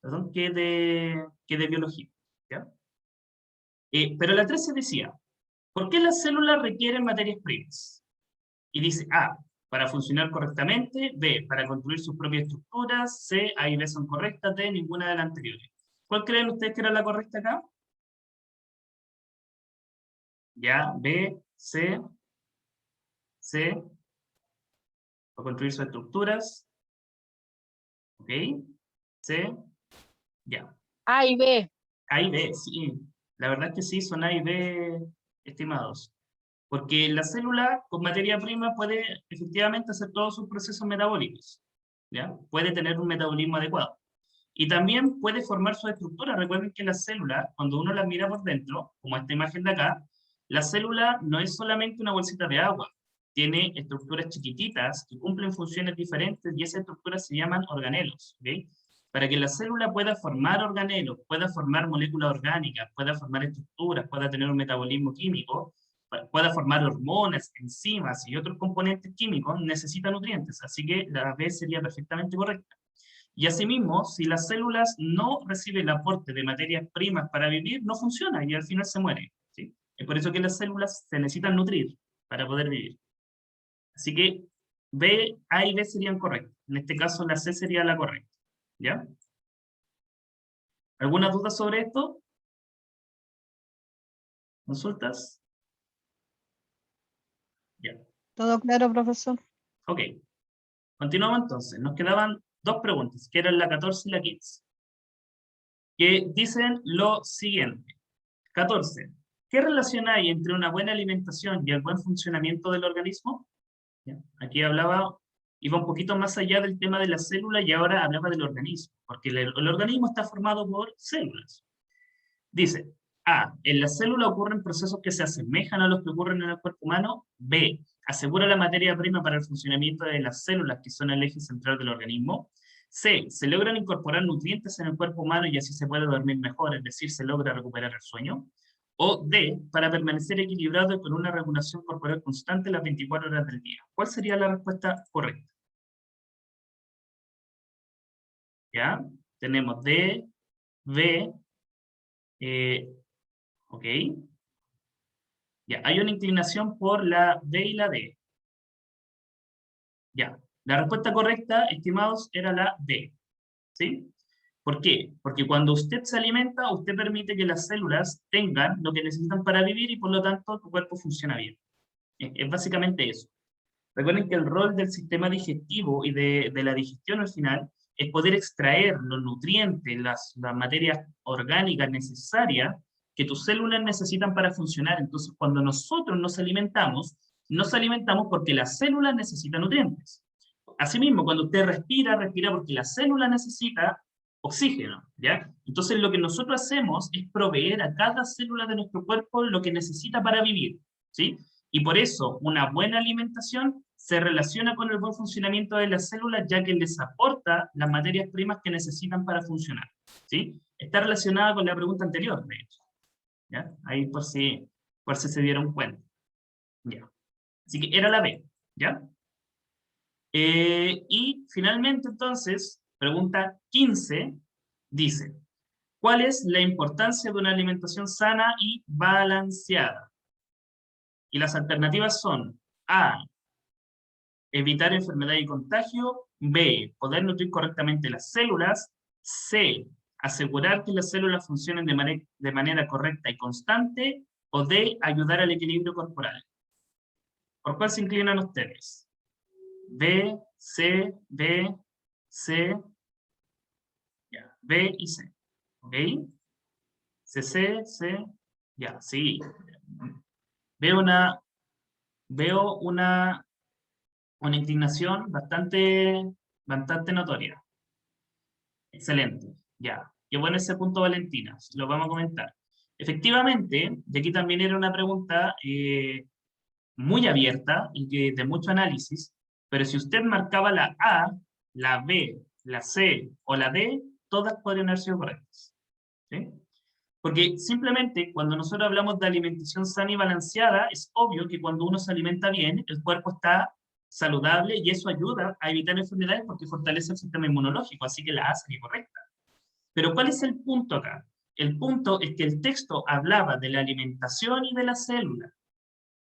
perdón, que de biología, ¿ya? Pero la 13 decía, ¿por qué las células requieren materias primas? Y dice A, para funcionar correctamente, B, para construir sus propias estructuras, C, A y B son correctas, D, ninguna de las anteriores. ¿Cuál creen ustedes que era la correcta acá? Ya, B, C, para construir sus estructuras, ok, C, ya. A y B. A y B, sí, la verdad es que sí, son A y B, estimados. Porque la célula con materia prima puede efectivamente hacer todos sus procesos metabólicos, ¿ya? Puede tener un metabolismo adecuado. Y también puede formar su estructura. Recuerden que las células, cuando uno las mira por dentro, como esta imagen de acá, la célula no es solamente una bolsita de agua, tiene estructuras chiquititas que cumplen funciones diferentes y esas estructuras se llaman organelos, ¿ok? Para que la célula pueda formar organelos, pueda formar moléculas orgánicas, pueda formar estructuras, pueda tener un metabolismo químico, pueda formar hormonas, enzimas y otros componentes químicos, necesita nutrientes, así que la B sería perfectamente correcta. Y asimismo, si las células no reciben el aporte de materias primas para vivir, no funciona y al final se muere, ¿sí? Es por eso que las células se necesitan nutrir para poder vivir. Así que B, A y B serían correctas. En este caso la C sería la correcta, ¿ya? ¿Alguna duda sobre esto? ¿Consultas? Ya. Todo claro, profesor. Ok. Continuamos entonces. Nos quedaban dos preguntas, que eran la 14 y la 15, que dicen lo siguiente. 14. ¿Qué relación hay entre una buena alimentación y el buen funcionamiento del organismo? ¿Ya? Aquí hablaba, iba un poquito más allá del tema de la célula y ahora hablaba del organismo, porque el organismo está formado por células. Dice, A, en la célula ocurren procesos que se asemejan a los que ocurren en el cuerpo humano. B, asegura la materia prima para el funcionamiento de las células que son el eje central del organismo. C, se logran incorporar nutrientes en el cuerpo humano y así se puede dormir mejor, es decir, se logra recuperar el sueño. O D, para permanecer equilibrado y con una regulación corporal constante las 24 horas del día. ¿Cuál sería la respuesta correcta? ¿Ya? Tenemos D, B, ok. Ya, hay una inclinación por la B y la D. Ya, la respuesta correcta, estimados, era la D. ¿Sí? ¿Por qué? Porque cuando usted se alimenta, usted permite que las células tengan lo que necesitan para vivir y por lo tanto tu cuerpo funciona bien. Es básicamente eso. Recuerden que el rol del sistema digestivo y de la digestión al final es poder extraer los nutrientes, las materias orgánicas necesarias que tus células necesitan para funcionar. Entonces, cuando nosotros nos alimentamos porque las células necesitan nutrientes. Asimismo, cuando usted respira porque la célula necesita oxígeno, ¿ya? Entonces lo que nosotros hacemos es proveer a cada célula de nuestro cuerpo lo que necesita para vivir, ¿sí? Y por eso una buena alimentación se relaciona con el buen funcionamiento de las células, ya que les aporta las materias primas que necesitan para funcionar, ¿sí? Está relacionada con la pregunta anterior, de hecho, ¿ya? Ahí por si se dieron cuenta, ¿ya? Así que era la B, ¿ya? Y finalmente, entonces, pregunta 15, dice, ¿cuál es la importancia de una alimentación sana y balanceada? Y las alternativas son A, evitar enfermedad y contagio, B, poder nutrir correctamente las células, C, asegurar que las células funcionen de manera correcta y constante, o D, ayudar al equilibrio corporal. ¿Por cuál se inclinan ustedes? B, C, B, C, ya, B y C, ¿ok? C, C, C, ya, sí. Veo una inclinación bastante notoria. Excelente, ya. Qué bueno ese punto, Valentina, lo vamos a comentar. Efectivamente, y aquí también era una pregunta muy abierta y que de mucho análisis, pero si usted marcaba la A, la B, la C o la D, todas podrían haber sido correctas, ¿sí? Porque simplemente cuando nosotros hablamos de alimentación sana y balanceada, es obvio que cuando uno se alimenta bien, el cuerpo está saludable y eso ayuda a evitar enfermedades porque fortalece el sistema inmunológico, así que la A sería correcta. Pero ¿cuál es el punto acá? El punto es que el texto hablaba de la alimentación y de la célula,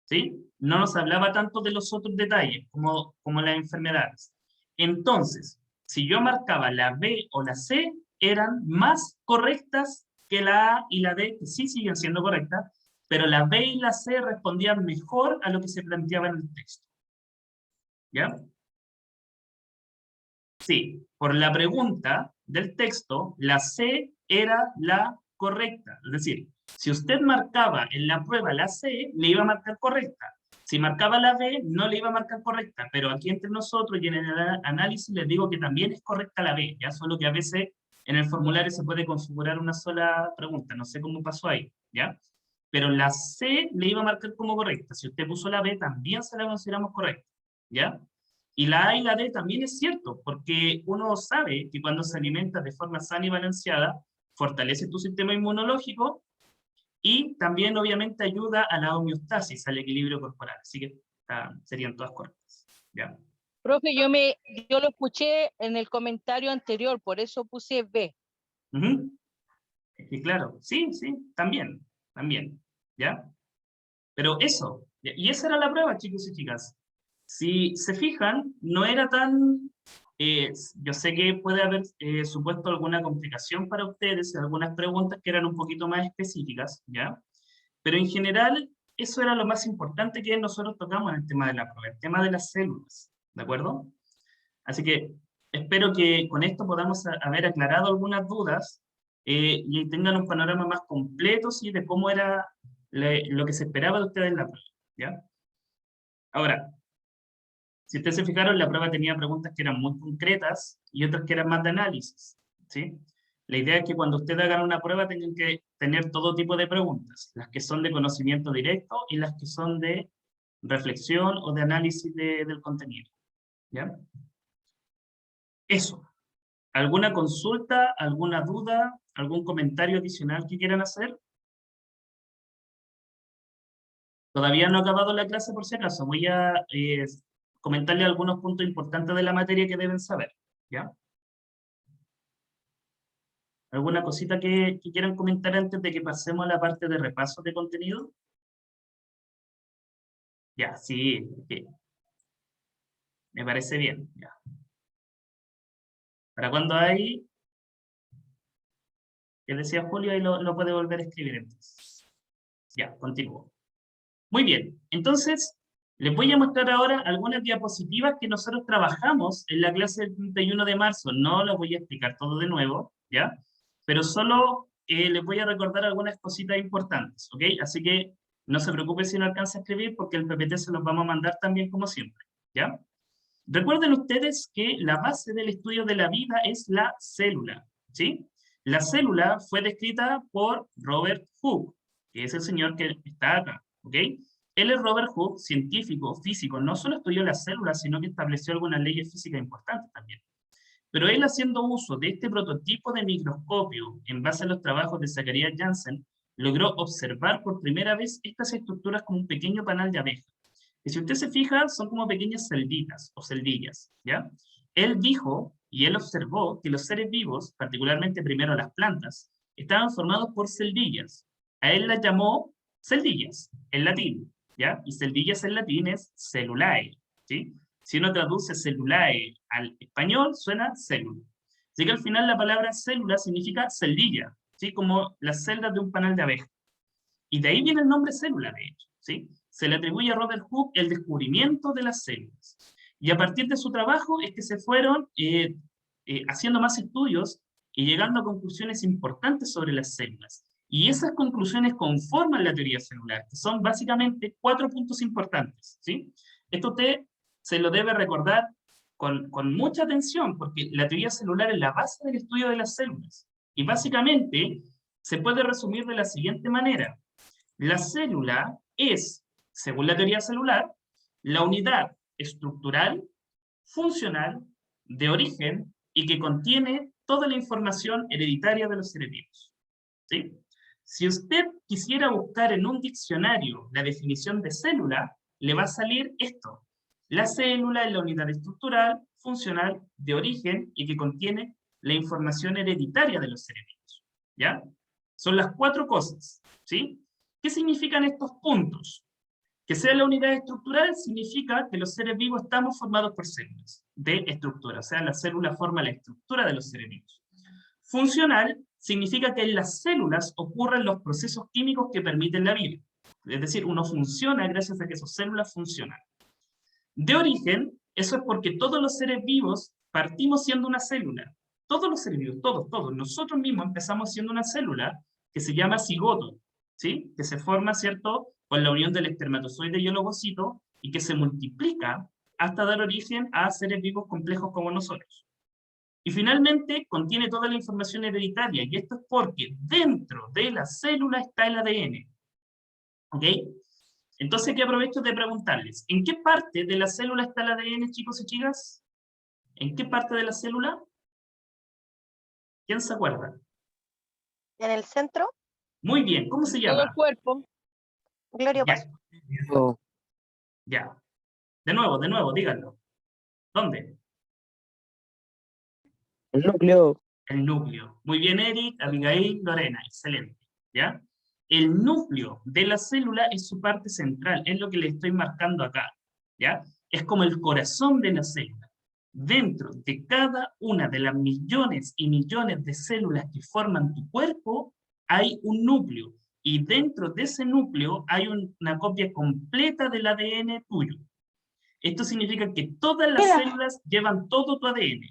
¿sí? No nos hablaba tanto de los otros detalles, como las enfermedades. Entonces, si yo marcaba la B o la C, eran más correctas que la A y la D, que sí siguen siendo correctas, pero la B y la C respondían mejor a lo que se planteaba en el texto. ¿Ya? Sí, por la pregunta del texto, la C era la correcta. Es decir, si usted marcaba en la prueba la C, le iba a marcar correcta. Si marcaba la B, no le iba a marcar correcta. Pero aquí entre nosotros y en el análisis les digo que también es correcta la B. Ya solo que a veces en el formulario se puede configurar una sola pregunta. No sé cómo pasó ahí, ¿ya? Pero la C le iba a marcar como correcta. Si usted puso la B, también se la consideramos correcta, ¿ya? Y la A y la D también es cierto, porque uno sabe que cuando se alimenta de forma sana y balanceada, fortalece tu sistema inmunológico y también obviamente ayuda a la homeostasis, al equilibrio corporal. Así que serían todas correctas, ¿ya? Profe, yo lo escuché en el comentario anterior, por eso puse B. Y claro, sí, también, ¿ya? Pero eso, y esa era la prueba, chicos y chicas. Si se fijan, no era tan... yo sé que puede haber supuesto alguna complicación para ustedes, algunas preguntas que eran un poquito más específicas, ¿ya? Pero en general, eso era lo más importante que nosotros tocamos en el tema de la prueba, el tema de las células, ¿de acuerdo? Así que espero que con esto podamos haber aclarado algunas dudas y tengan un panorama más completo, ¿sí? De cómo era lo que se esperaba de ustedes en la prueba, ¿ya? Ahora, si ustedes se fijaron, la prueba tenía preguntas que eran muy concretas y otras que eran más de análisis, ¿sí? La idea es que cuando ustedes hagan una prueba tengan que tener todo tipo de preguntas, las que son de conocimiento directo y las que son de reflexión o de análisis del contenido, ¿ya? Eso. ¿Alguna consulta, alguna duda, algún comentario adicional que quieran hacer? Todavía no he acabado la clase por si acaso. Voy a comentarle algunos puntos importantes de la materia que deben saber, ¿ya? ¿Alguna cosita que quieran comentar antes de que pasemos a la parte de repaso de contenido? Ya, sí, okay. Me parece bien, ya. ¿Para cuándo hay? Que decía Julio, y lo puede volver a escribir entonces. Ya, continúo. Muy bien, entonces les voy a mostrar ahora algunas diapositivas que nosotros trabajamos en la clase del 31 de marzo. No lo voy a explicar todo de nuevo, ¿ya? Pero solo les voy a recordar algunas cositas importantes, ¿ok? Así que no se preocupe si no alcanza a escribir porque el PPT se los vamos a mandar también como siempre, ¿ya? Recuerden ustedes que la base del estudio de la vida es la célula, ¿sí? La célula fue descrita por Robert Hooke, que es el señor que está acá, ¿ok? Él es Robert Hooke, científico, físico, no solo estudió las células, sino que estableció algunas leyes físicas importantes también. Pero él, haciendo uso de este prototipo de microscopio en base a los trabajos de Zacharias Janssen, logró observar por primera vez estas estructuras como un pequeño panal de abeja. Y si usted se fija, son como pequeñas celditas o celdillas, ¿ya? Él dijo, y él observó, que los seres vivos, particularmente primero las plantas, estaban formados por celdillas. A él las llamó celdillas, en latín, ¿ya? Y celdillas en latín es cellulae, ¿sí? Si uno traduce cellulae al español, suena célula. Así que al final la palabra célula significa celdilla, ¿sí? Como las celdas de un panal de abeja. Y de ahí viene el nombre célula, de hecho, ¿sí? Se le atribuye a Robert Hooke el descubrimiento de las células. Y a partir de su trabajo es que se fueron haciendo más estudios y llegando a conclusiones importantes sobre las células. Y esas conclusiones conforman la teoría celular, que son básicamente 4 puntos importantes, ¿sí? Esto usted se lo debe recordar con mucha atención, porque la teoría celular es la base del estudio de las células. Y básicamente se puede resumir de la siguiente manera. La célula es, según la teoría celular, la unidad estructural, funcional, de origen y que contiene toda la información hereditaria de los seres vivos, ¿sí? Si usted quisiera buscar en un diccionario la definición de célula, le va a salir esto. La célula es la unidad estructural, funcional, de origen y que contiene la información hereditaria de los seres vivos, ¿ya? Son las 4 cosas, ¿sí? ¿Qué significan estos puntos? Que sea la unidad estructural significa que los seres vivos estamos formados por células de estructura, o sea, la célula forma la estructura de los seres vivos. Funcional significa que en las células ocurren los procesos químicos que permiten la vida. Es decir, uno funciona gracias a que sus células funcionan. De origen, eso es porque todos los seres vivos partimos siendo una célula. Todos los seres vivos, todos. Nosotros mismos empezamos siendo una célula que se llama cigoto, ¿sí? Que se forma, ¿cierto?, con la unión del espermatozoide y el ovocito, y que se multiplica hasta dar origen a seres vivos complejos como nosotros. Y finalmente, contiene toda la información hereditaria, y esto es porque dentro de la célula está el ADN. ¿Ok? Entonces aquí aprovecho de preguntarles, ¿en qué parte de la célula está el ADN, chicos y chicas? ¿En qué parte de la célula? ¿Quién se acuerda? En el centro, Muy bien, ¿cómo se Todo el llama? cuerpo. Gloria Ya, Paz. Oh, ya. De nuevo, díganlo. ¿Dónde? el núcleo. El núcleo. Muy bien, Eric, Abigail, Lorena, excelente. ¿Ya? El núcleo de la célula es su parte central, es lo que le estoy marcando acá. ¿Ya? Es como el corazón de la célula. Dentro de cada una de las millones y millones de células que forman tu cuerpo, hay un núcleo. Y dentro de ese núcleo hay una copia completa del ADN tuyo. Esto significa que todas las células llevan todo tu ADN.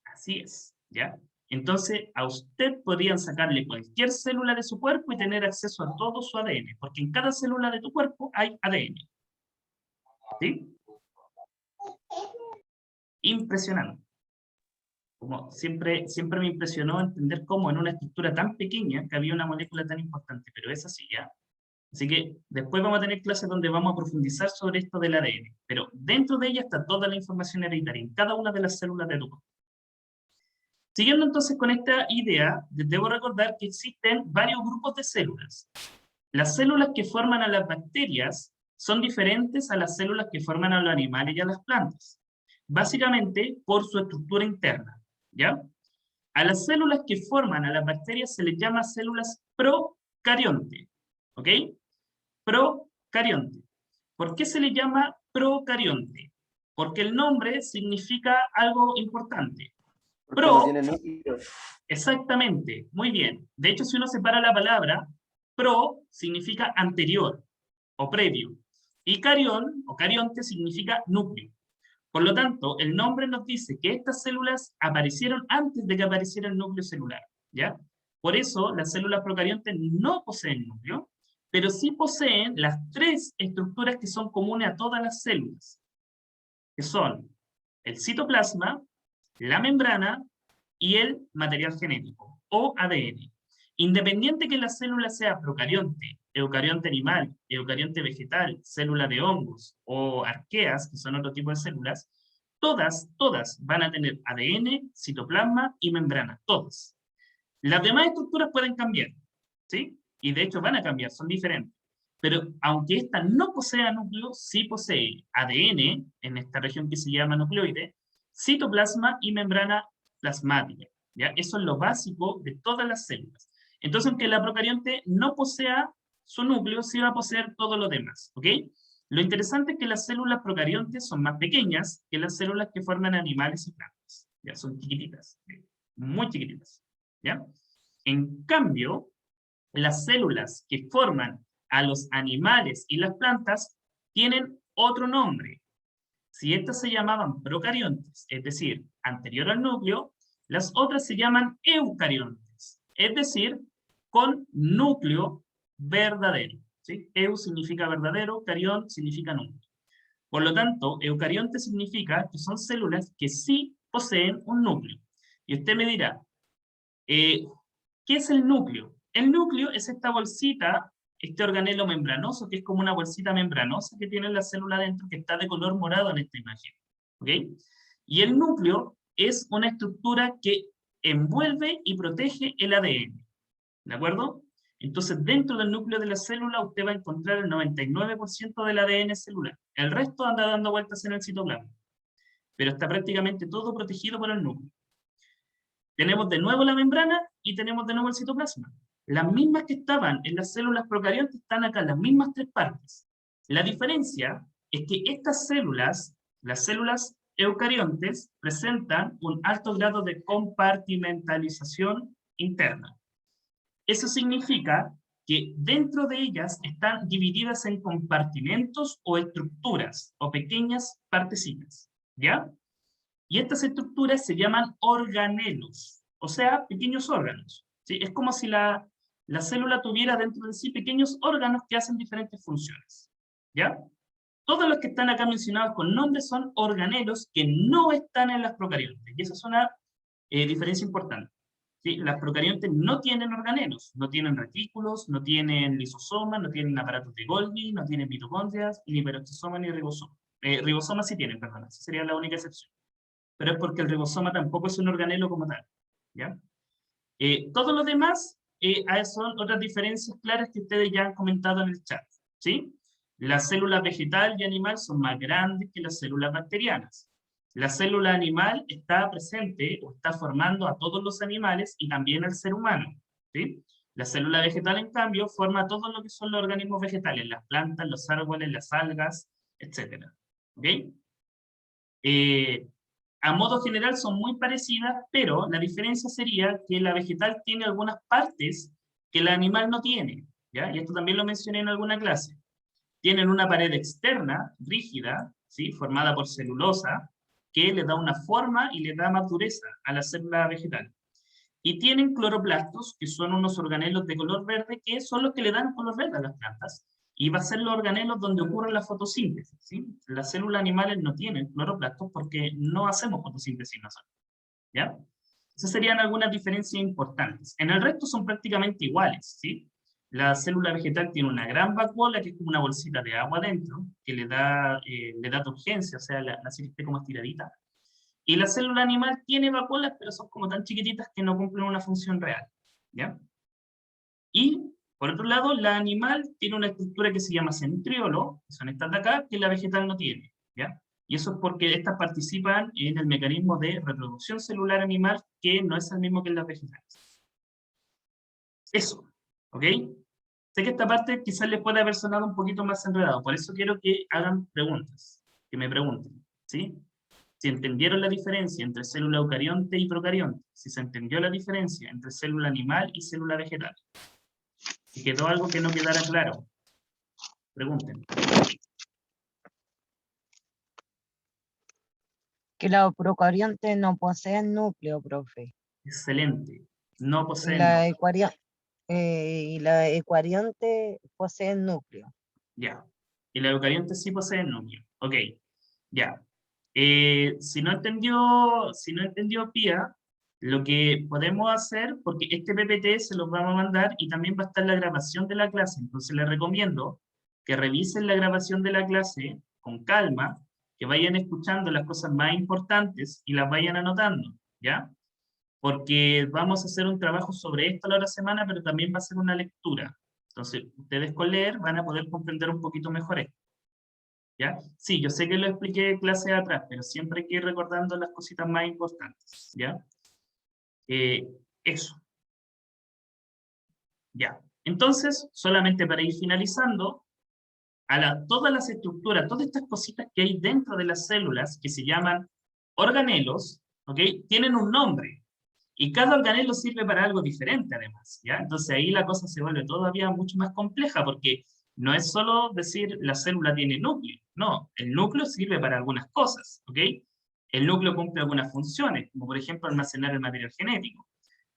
Así es, ¿ya? Entonces, a usted podrían sacarle cualquier célula de su cuerpo y tener acceso a todo su ADN, porque en cada célula de tu cuerpo hay ADN. ¿Sí? Impresionante. Como siempre me impresionó entender cómo en una estructura tan pequeña que había una molécula tan importante, pero es así, ¿ya? Así que después vamos a tener clases donde vamos a profundizar sobre esto del ADN, pero dentro de ella está toda la información hereditaria, en cada una de las células de tu cuerpo. Siguiendo entonces con esta idea, debo recordar que existen varios grupos de células. Las células que forman a las bacterias son diferentes a las células que forman a los animales y a las plantas, básicamente por su estructura interna, ¿ya? A las células que forman a las bacterias se les llama células procarionte, ¿ok? Procarionte. ¿Por qué se le llama procarionte? Porque el nombre significa algo importante. Porque no tiene núcleo. Exactamente, muy bien. De hecho, si uno separa la palabra, pro significa anterior o previo, y carión o carionte significa núcleo. Por lo tanto, el nombre nos dice que estas células aparecieron antes de que apareciera el núcleo celular, ¿ya? Por eso, las células procariontes no poseen núcleo, pero sí poseen las 3 estructuras que son comunes a todas las células, que son el citoplasma, la membrana y el material genético, o ADN. Independiente que la célula sea procarionte, eucarionte animal, eucarionte vegetal, célula de hongos o arqueas, que son otro tipo de células, todas van a tener ADN, citoplasma y membrana, todas. Las demás estructuras pueden cambiar, ¿sí? Y de hecho van a cambiar, son diferentes. Pero aunque esta no posea núcleo, sí posee ADN, en esta región que se llama nucleoide, citoplasma y membrana plasmática, ¿ya? Eso es lo básico de todas las células. Entonces, aunque la procarionte no posea su núcleo, sí va a poseer todo lo demás, ¿ok? Lo interesante es que las células procariontes son más pequeñas que las células que forman animales y plantas, ¿ya? Son chiquititas, muy chiquititas, ¿ya? En cambio, las células que forman a los animales y las plantas tienen otro nombre. Si estas se llamaban procariontes, es decir, anterior al núcleo, las otras se llaman eucariontes, es decir, con núcleo verdadero, ¿sí? Eu significa verdadero, carión significa núcleo. Por lo tanto, eucarionte significa que son células que sí poseen un núcleo. Y usted me dirá, ¿qué es el núcleo? El núcleo es esta bolsita, este organelo membranoso, que es como una bolsita membranosa que tiene la célula dentro, que está de color morado en esta imagen, ¿ok? Y el núcleo es una estructura que envuelve y protege el ADN, ¿de acuerdo? Entonces, dentro del núcleo de la célula, usted va a encontrar el 99% del ADN celular. El resto anda dando vueltas en el citoplasma. Pero está prácticamente todo protegido por el núcleo. Tenemos de nuevo la membrana y tenemos de nuevo el citoplasma. Las mismas que estaban en las células procariontes están acá, las mismas tres partes. La diferencia es que estas células, las células eucariontes, presentan un alto grado de compartimentalización interna. Eso significa que dentro de ellas están divididas en compartimentos o estructuras, o pequeñas partecitas, ¿ya? Y estas estructuras se llaman organelos, o sea, pequeños órganos, ¿sí? Es como si la célula tuviera dentro de sí pequeños órganos que hacen diferentes funciones, ¿ya? Todos los que están acá mencionados con nombres son organelos que no están en las procariontes, y esa es una diferencia importante. ¿Sí? Las procariontes no tienen organelos, no tienen retículos, no tienen lisosomas, no tienen aparatos de Golgi, no tienen mitocondrias, ni peroxisoma ni ribosoma. Ribosomas sí tienen, perdón, esa sería la única excepción. Pero es porque el ribosoma tampoco es un organelo como tal, ¿ya? Todos los demás son otras diferencias claras que ustedes ya han comentado en el chat, ¿sí? Las células vegetal y animal son más grandes que las células bacterianas. La célula animal está presente o está formando a todos los animales y también al ser humano, ¿sí? La célula vegetal, en cambio, forma todo lo que son los organismos vegetales, las plantas, los árboles, las algas, etc. ¿Ok? A modo general son muy parecidas, pero la diferencia sería que la vegetal tiene algunas partes que el animal no tiene, ¿ya? Y esto también lo mencioné en alguna clase. Tienen una pared externa, rígida, ¿sí? Formada por celulosa, que le da una forma y le da más dureza a la célula vegetal. Y tienen cloroplastos, que son unos organelos de color verde, que son los que le dan color verde a las plantas, y va a ser los organelos donde ocurre la fotosíntesis, ¿sí? Las células animales no tienen cloroplastos porque no hacemos fotosíntesis nosotros, ¿ya? Esas serían algunas diferencias importantes. En el resto son prácticamente iguales, ¿sí? La célula vegetal tiene una gran vacuola, que es como una bolsita de agua dentro, que le da turgencia, o sea, la sirve como estiradita. Y la célula animal tiene vacuolas, pero son como tan chiquititas que no cumplen una función real, ¿ya? Y, por otro lado, la animal tiene una estructura que se llama centriolo, que son estas de acá, que la vegetal no tiene, ¿ya? Y eso es porque estas participan en el mecanismo de reproducción celular animal, que no es el mismo que en las vegetales. Eso, ¿ok? Sé que esta parte quizás les puede haber sonado un poquito más enredado, por eso quiero que hagan preguntas, que me pregunten, ¿sí? Si entendieron la diferencia entre célula eucarionte y procarionte, si se entendió la diferencia entre célula animal y célula vegetal. Si quedó algo que no quedara claro, pregunten. Que los procariontes no poseen núcleo, profe. Excelente. No poseen La núcleo. y la eucarionte poseen núcleo. Ya. Y la eucarionte sí poseen núcleo. Ok. Ya. Si no entendió Pía, lo que podemos hacer, porque este PPT se los vamos a mandar y también va a estar la grabación de la clase, entonces les recomiendo que revisen la grabación de la clase con calma, que vayan escuchando las cosas más importantes y las vayan anotando, ¿ya? Porque vamos a hacer un trabajo sobre esto la otra semana, pero también va a ser una lectura. Entonces, ustedes con leer van a poder comprender un poquito mejor esto. ¿Ya? Sí, yo sé que lo expliqué clase atrás, pero siempre hay que ir recordando las cositas más importantes, ¿ya? Eso. Ya. Entonces, solamente para ir finalizando, todas las estructuras, todas estas cositas que hay dentro de las células, que se llaman organelos, ¿ok? Tienen un nombre. Y cada organelo sirve para algo diferente, además, ¿ya? Entonces ahí la cosa se vuelve todavía mucho más compleja, porque no es solo decir la célula tiene núcleo, no, el núcleo sirve para algunas cosas, ¿ok? El núcleo cumple algunas funciones, como por ejemplo almacenar el material genético,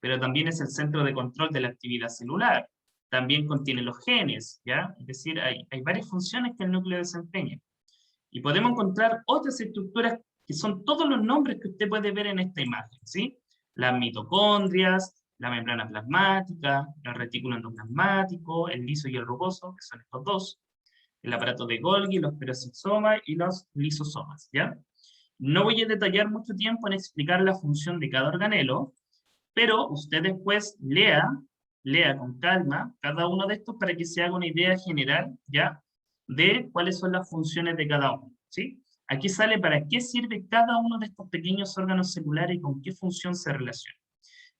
pero también es el centro de control de la actividad celular, también contiene los genes, ¿ya? Es decir, hay varias funciones que el núcleo desempeña. Y podemos encontrar otras estructuras que son todos los nombres que usted puede ver en esta imagen, ¿sí? Las mitocondrias, la membrana plasmática, el retículo endoplasmático, el liso y el rugoso, que son estos dos, el aparato de Golgi, los peroxisomas y los lisosomas, ¿ya? No voy a detallar mucho tiempo en explicar la función de cada organelo, pero usted después lea con calma cada uno de estos para que se haga una idea general, ¿ya? De cuáles son las funciones de cada uno, ¿sí? Aquí sale para qué sirve cada uno de estos pequeños órganos celulares y con qué función se relaciona.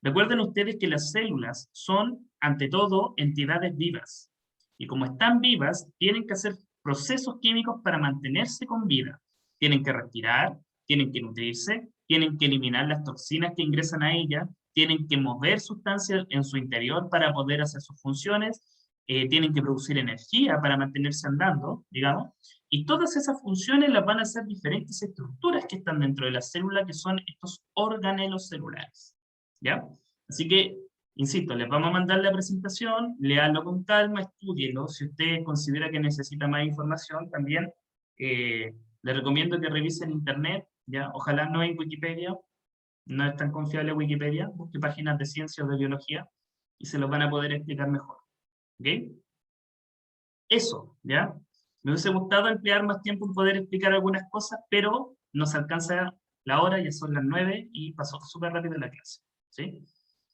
Recuerden ustedes que las células son, ante todo, entidades vivas. Y como están vivas, tienen que hacer procesos químicos para mantenerse con vida. Tienen que respirar, tienen que nutrirse, tienen que eliminar las toxinas que ingresan a ella, tienen que mover sustancias en su interior para poder hacer sus funciones, tienen que producir energía para mantenerse andando, digamos, y todas esas funciones las van a hacer diferentes estructuras que están dentro de la célula, que son estos organelos celulares, ¿ya? Así que, insisto, les vamos a mandar la presentación, léanlo con calma, estúdienlo. Si usted considera que necesita más información, también le recomiendo que revisen internet, ¿ya? Ojalá no en Wikipedia, no es tan confiable Wikipedia, busque páginas de ciencia o de biología y se los van a poder explicar mejor. ¿Ok? Eso, ¿ya? Me hubiese gustado emplear más tiempo en poder explicar algunas cosas, pero nos alcanza la hora, ya son las 9 y pasó súper rápido la clase, ¿sí?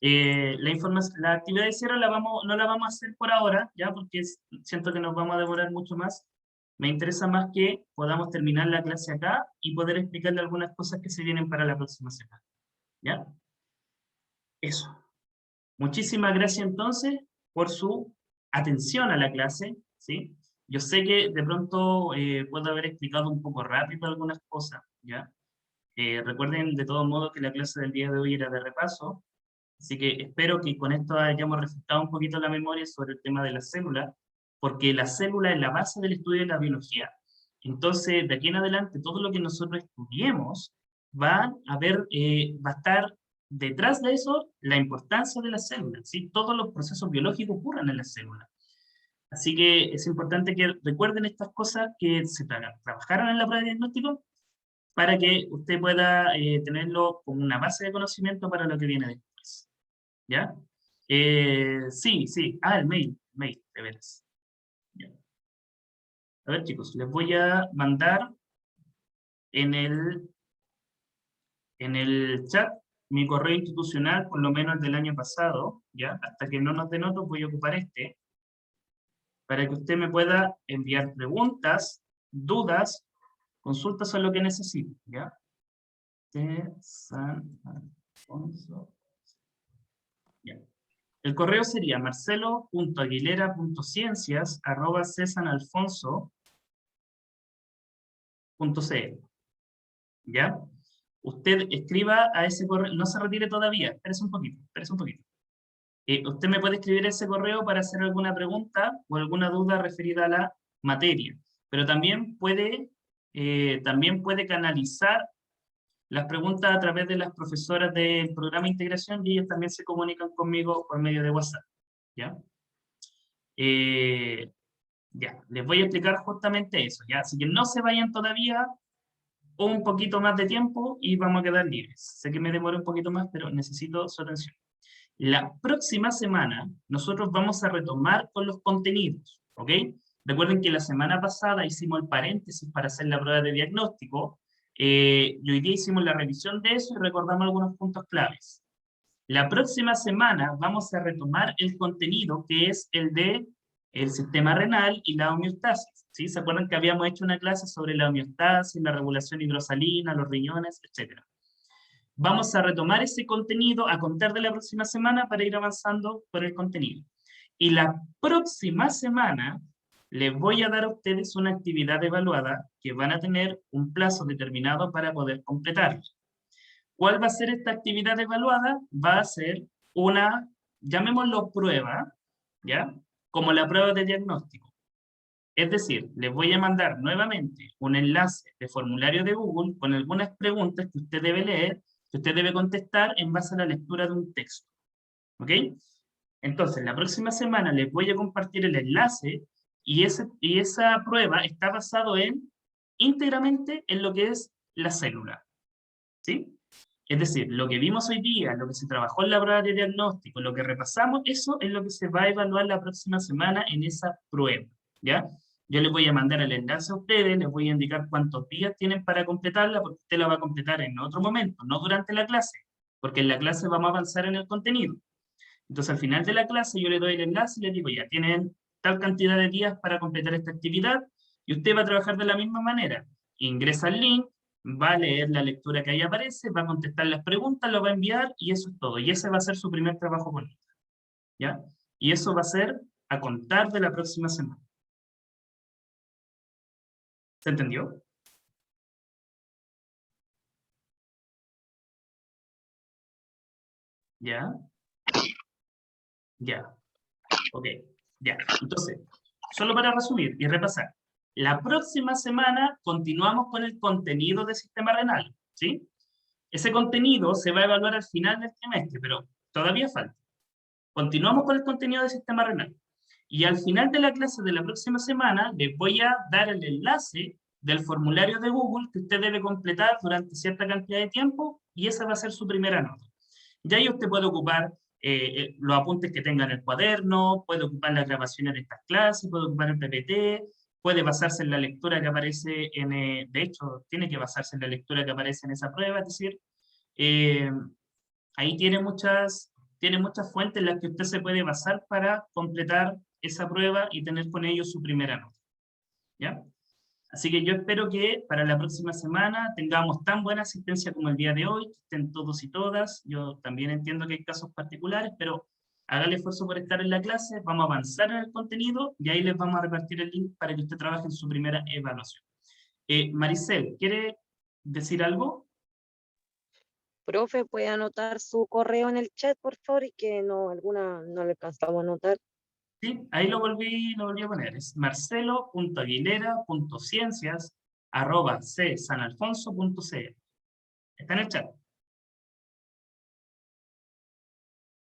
La actividad de cierre no la vamos a hacer por ahora, ¿ya? Porque siento que nos vamos a demorar mucho más. Me interesa más que podamos terminar la clase acá y poder explicarle algunas cosas que se vienen para la próxima semana, ¿ya? Eso. Muchísimas gracias entonces por su atención a la clase, ¿sí? Yo sé que de pronto puedo haber explicado un poco rápido algunas cosas, ¿ya? Recuerden de todos modos que la clase del día de hoy era de repaso, así que espero que con esto hayamos refrescado un poquito la memoria sobre el tema de la célula, porque la célula es la base del estudio de la biología. Entonces, de aquí en adelante, todo lo que nosotros estudiemos va a estar detrás de eso la importancia de la célula, ¿sí? Todos los procesos biológicos ocurren en la célula. Así que es importante que recuerden estas cosas que se trabajaron en la prueba de diagnóstico para que usted pueda tenerlo como una base de conocimiento para lo que viene después. ¿Ya? Sí. El mail, de veras. Ya. A ver, chicos, les voy a mandar en el chat mi correo institucional, por lo menos el del año pasado, ¿ya? Hasta que no nos den otro, voy a ocupar este, para que usted me pueda enviar preguntas, dudas, consultas o lo que necesite, ¿ya? De San Alfonso. Ya. El correo sería marcelo.aguilera.ciencias@cesanalfonso.cl. ¿Ya? Usted escriba a ese correo, no se retire todavía, espérese un poquito. Usted me puede escribir ese correo para hacer alguna pregunta o alguna duda referida a la materia, pero también puede canalizar las preguntas a través de las profesoras del programa de integración y ellas también se comunican conmigo por medio de WhatsApp, ¿ya? Ya, les voy a explicar justamente eso, ¿ya? Así que no se vayan todavía, un poquito más de tiempo y vamos a quedar libres. Sé que me demoré un poquito más, pero necesito su atención. La próxima semana nosotros vamos a retomar con los contenidos, ¿ok? Recuerden que la semana pasada hicimos el paréntesis para hacer la prueba de diagnóstico, y hoy día hicimos la revisión de eso y recordamos algunos puntos claves. La próxima semana vamos a retomar el contenido que es el de el sistema renal y la homeostasis, ¿sí? ¿Se acuerdan que habíamos hecho una clase sobre la homeostasis, la regulación hidrosalina, los riñones, etcétera? Vamos a retomar ese contenido a contar de la próxima semana para ir avanzando por el contenido. Y la próxima semana les voy a dar a ustedes una actividad evaluada que van a tener un plazo determinado para poder completarla. ¿Cuál va a ser esta actividad evaluada? Va a ser una, llamémoslo prueba, ¿ya? Como la prueba de diagnóstico. Es decir, les voy a mandar nuevamente un enlace de formulario de Google con algunas preguntas que usted debe leer, que usted debe contestar en base a la lectura de un texto. ¿Ok? Entonces, la próxima semana les voy a compartir el enlace y esa prueba está basado íntegramente en lo que es la célula. ¿Sí? Es decir, lo que vimos hoy día, lo que se trabajó en la prueba de diagnóstico, lo que repasamos, eso es lo que se va a evaluar la próxima semana en esa prueba, ¿ya? Yo les voy a mandar el enlace a ustedes, les voy a indicar cuántos días tienen para completarla, porque usted la va a completar en otro momento, no durante la clase, porque en la clase vamos a avanzar en el contenido. Entonces, al final de la clase, yo le doy el enlace y le digo, ya, tienen tal cantidad de días para completar esta actividad, y usted va a trabajar de la misma manera. Ingresa el link, va a leer la lectura que ahí aparece, va a contestar las preguntas, lo va a enviar, y eso es todo. Y ese va a ser su primer trabajo con ella, ¿ya? Y eso va a ser a contar de la próxima semana. ¿Se entendió? ¿Ya? Ya. Ok. Ya. Entonces, solo para resumir y repasar. La próxima semana continuamos con el contenido del sistema renal, ¿sí? Ese contenido se va a evaluar al final del trimestre, pero todavía falta. Continuamos con el contenido del sistema renal. Y al final de la clase de la próxima semana les voy a dar el enlace del formulario de Google que usted debe completar durante cierta cantidad de tiempo y esa va a ser su primera nota. Ya ahí usted puede ocupar los apuntes que tenga en el cuaderno, puede ocupar las grabaciones de estas clases, puede ocupar el PPT, puede basarse en la lectura que aparece de hecho, tiene que basarse en la lectura que aparece en esa prueba, es decir, ahí tiene muchas fuentes en las que usted se puede basar para completar esa prueba y tener con ello su primera nota. ¿Ya? Así que yo espero que para la próxima semana tengamos tan buena asistencia como el día de hoy, que estén todos y todas. Yo también entiendo que hay casos particulares, pero haga el esfuerzo por estar en la clase, vamos a avanzar en el contenido y ahí les vamos a repartir el link para que usted trabaje en su primera evaluación. Maricel, ¿quiere decir algo? Profe, ¿puede anotar su correo en el chat, por favor? Y que no le alcanzamos a anotar. Sí, ahí lo volví a poner. Es marcelo.aguilera.ciencias@csanalfonso.cl. Está en el chat.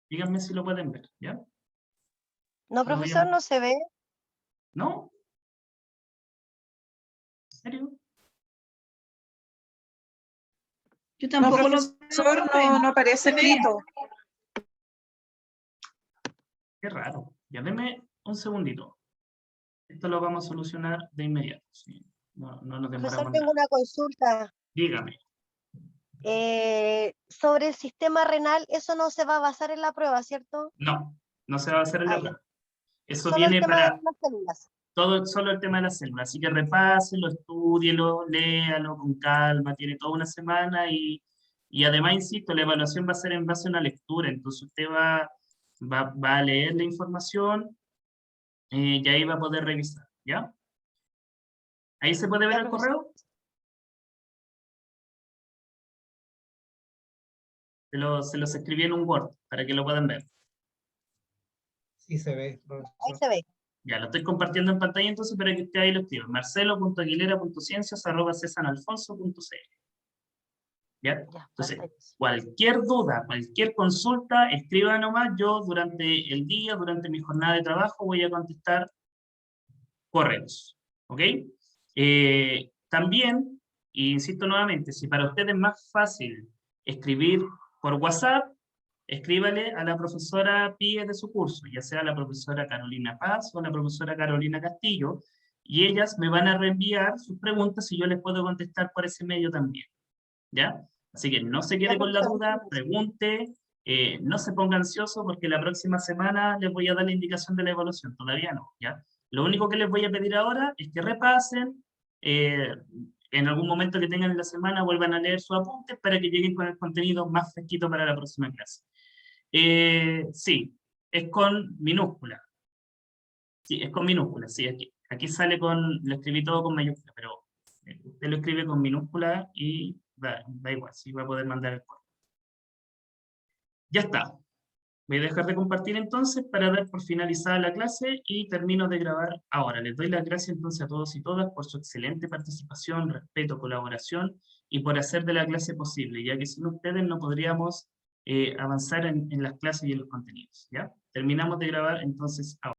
Díganme si lo pueden ver, ¿ya? No, profesor, no se ve. ¿No? ¿En serio? Yo tampoco lo profesor, no aparece escrito. Qué raro. Ya deme un segundito. Esto lo vamos a solucionar de inmediato. ¿Sí? No nos demoramos Profesor, tengo nada. una consulta. Dígame. Sobre el sistema renal, eso no se va a basar en la prueba, ¿cierto? No, no se va a hacer en la ya. prueba. Eso Solo el viene tema para de las células. solo el tema de las células. Así que repáselo, estúdielo, léalo con calma. Tiene toda una semana y además, insisto, la evaluación va a ser en base a una lectura. Entonces usted va a leer la información y ahí va a poder revisar, ¿ya? ¿Ahí se puede ver el correo? Se los escribí en un Word para que lo puedan ver. Sí se ve. Ahí se ve. Ya, lo estoy compartiendo en pantalla entonces para que usted ahí lo escriba. marcelo.aguilera.ciencias@csanalfonso.cl. ¿Ya? Entonces, cualquier duda, cualquier consulta, escriba nomás. Yo durante el día, durante mi jornada de trabajo, voy a contestar correos. ¿Ok? También Y insisto nuevamente, si para ustedes es más fácil escribir por WhatsApp, escríbale a la profesora PIE de su curso, ya sea la profesora Carolina Paz o la profesora Carolina Castillo, y ellas me van a reenviar sus preguntas y yo les puedo contestar por ese medio también, ¿ya? Así que no se quede con la duda, pregunte, no se ponga ansioso porque la próxima semana les voy a dar la indicación de la evaluación, todavía no, ¿ya? Lo único que les voy a pedir ahora es que repasen, en algún momento que tengan en la semana vuelvan a leer sus apuntes para que lleguen con el contenido más fresquito para la próxima clase. Sí, es con minúscula. Sí, es con minúscula, sí, aquí sale con, lo escribí todo con mayúscula, pero usted lo escribe con minúscula y da igual, sí va a poder mandar el correo. Ya está. Voy a dejar de compartir entonces para dar por finalizada la clase y termino de grabar ahora. Les doy las gracias entonces a todos y todas por su excelente participación, respeto, colaboración y por hacer de la clase posible, ya que sin ustedes no podríamos avanzar en las clases y en los contenidos, ¿ya? Terminamos de grabar entonces ahora.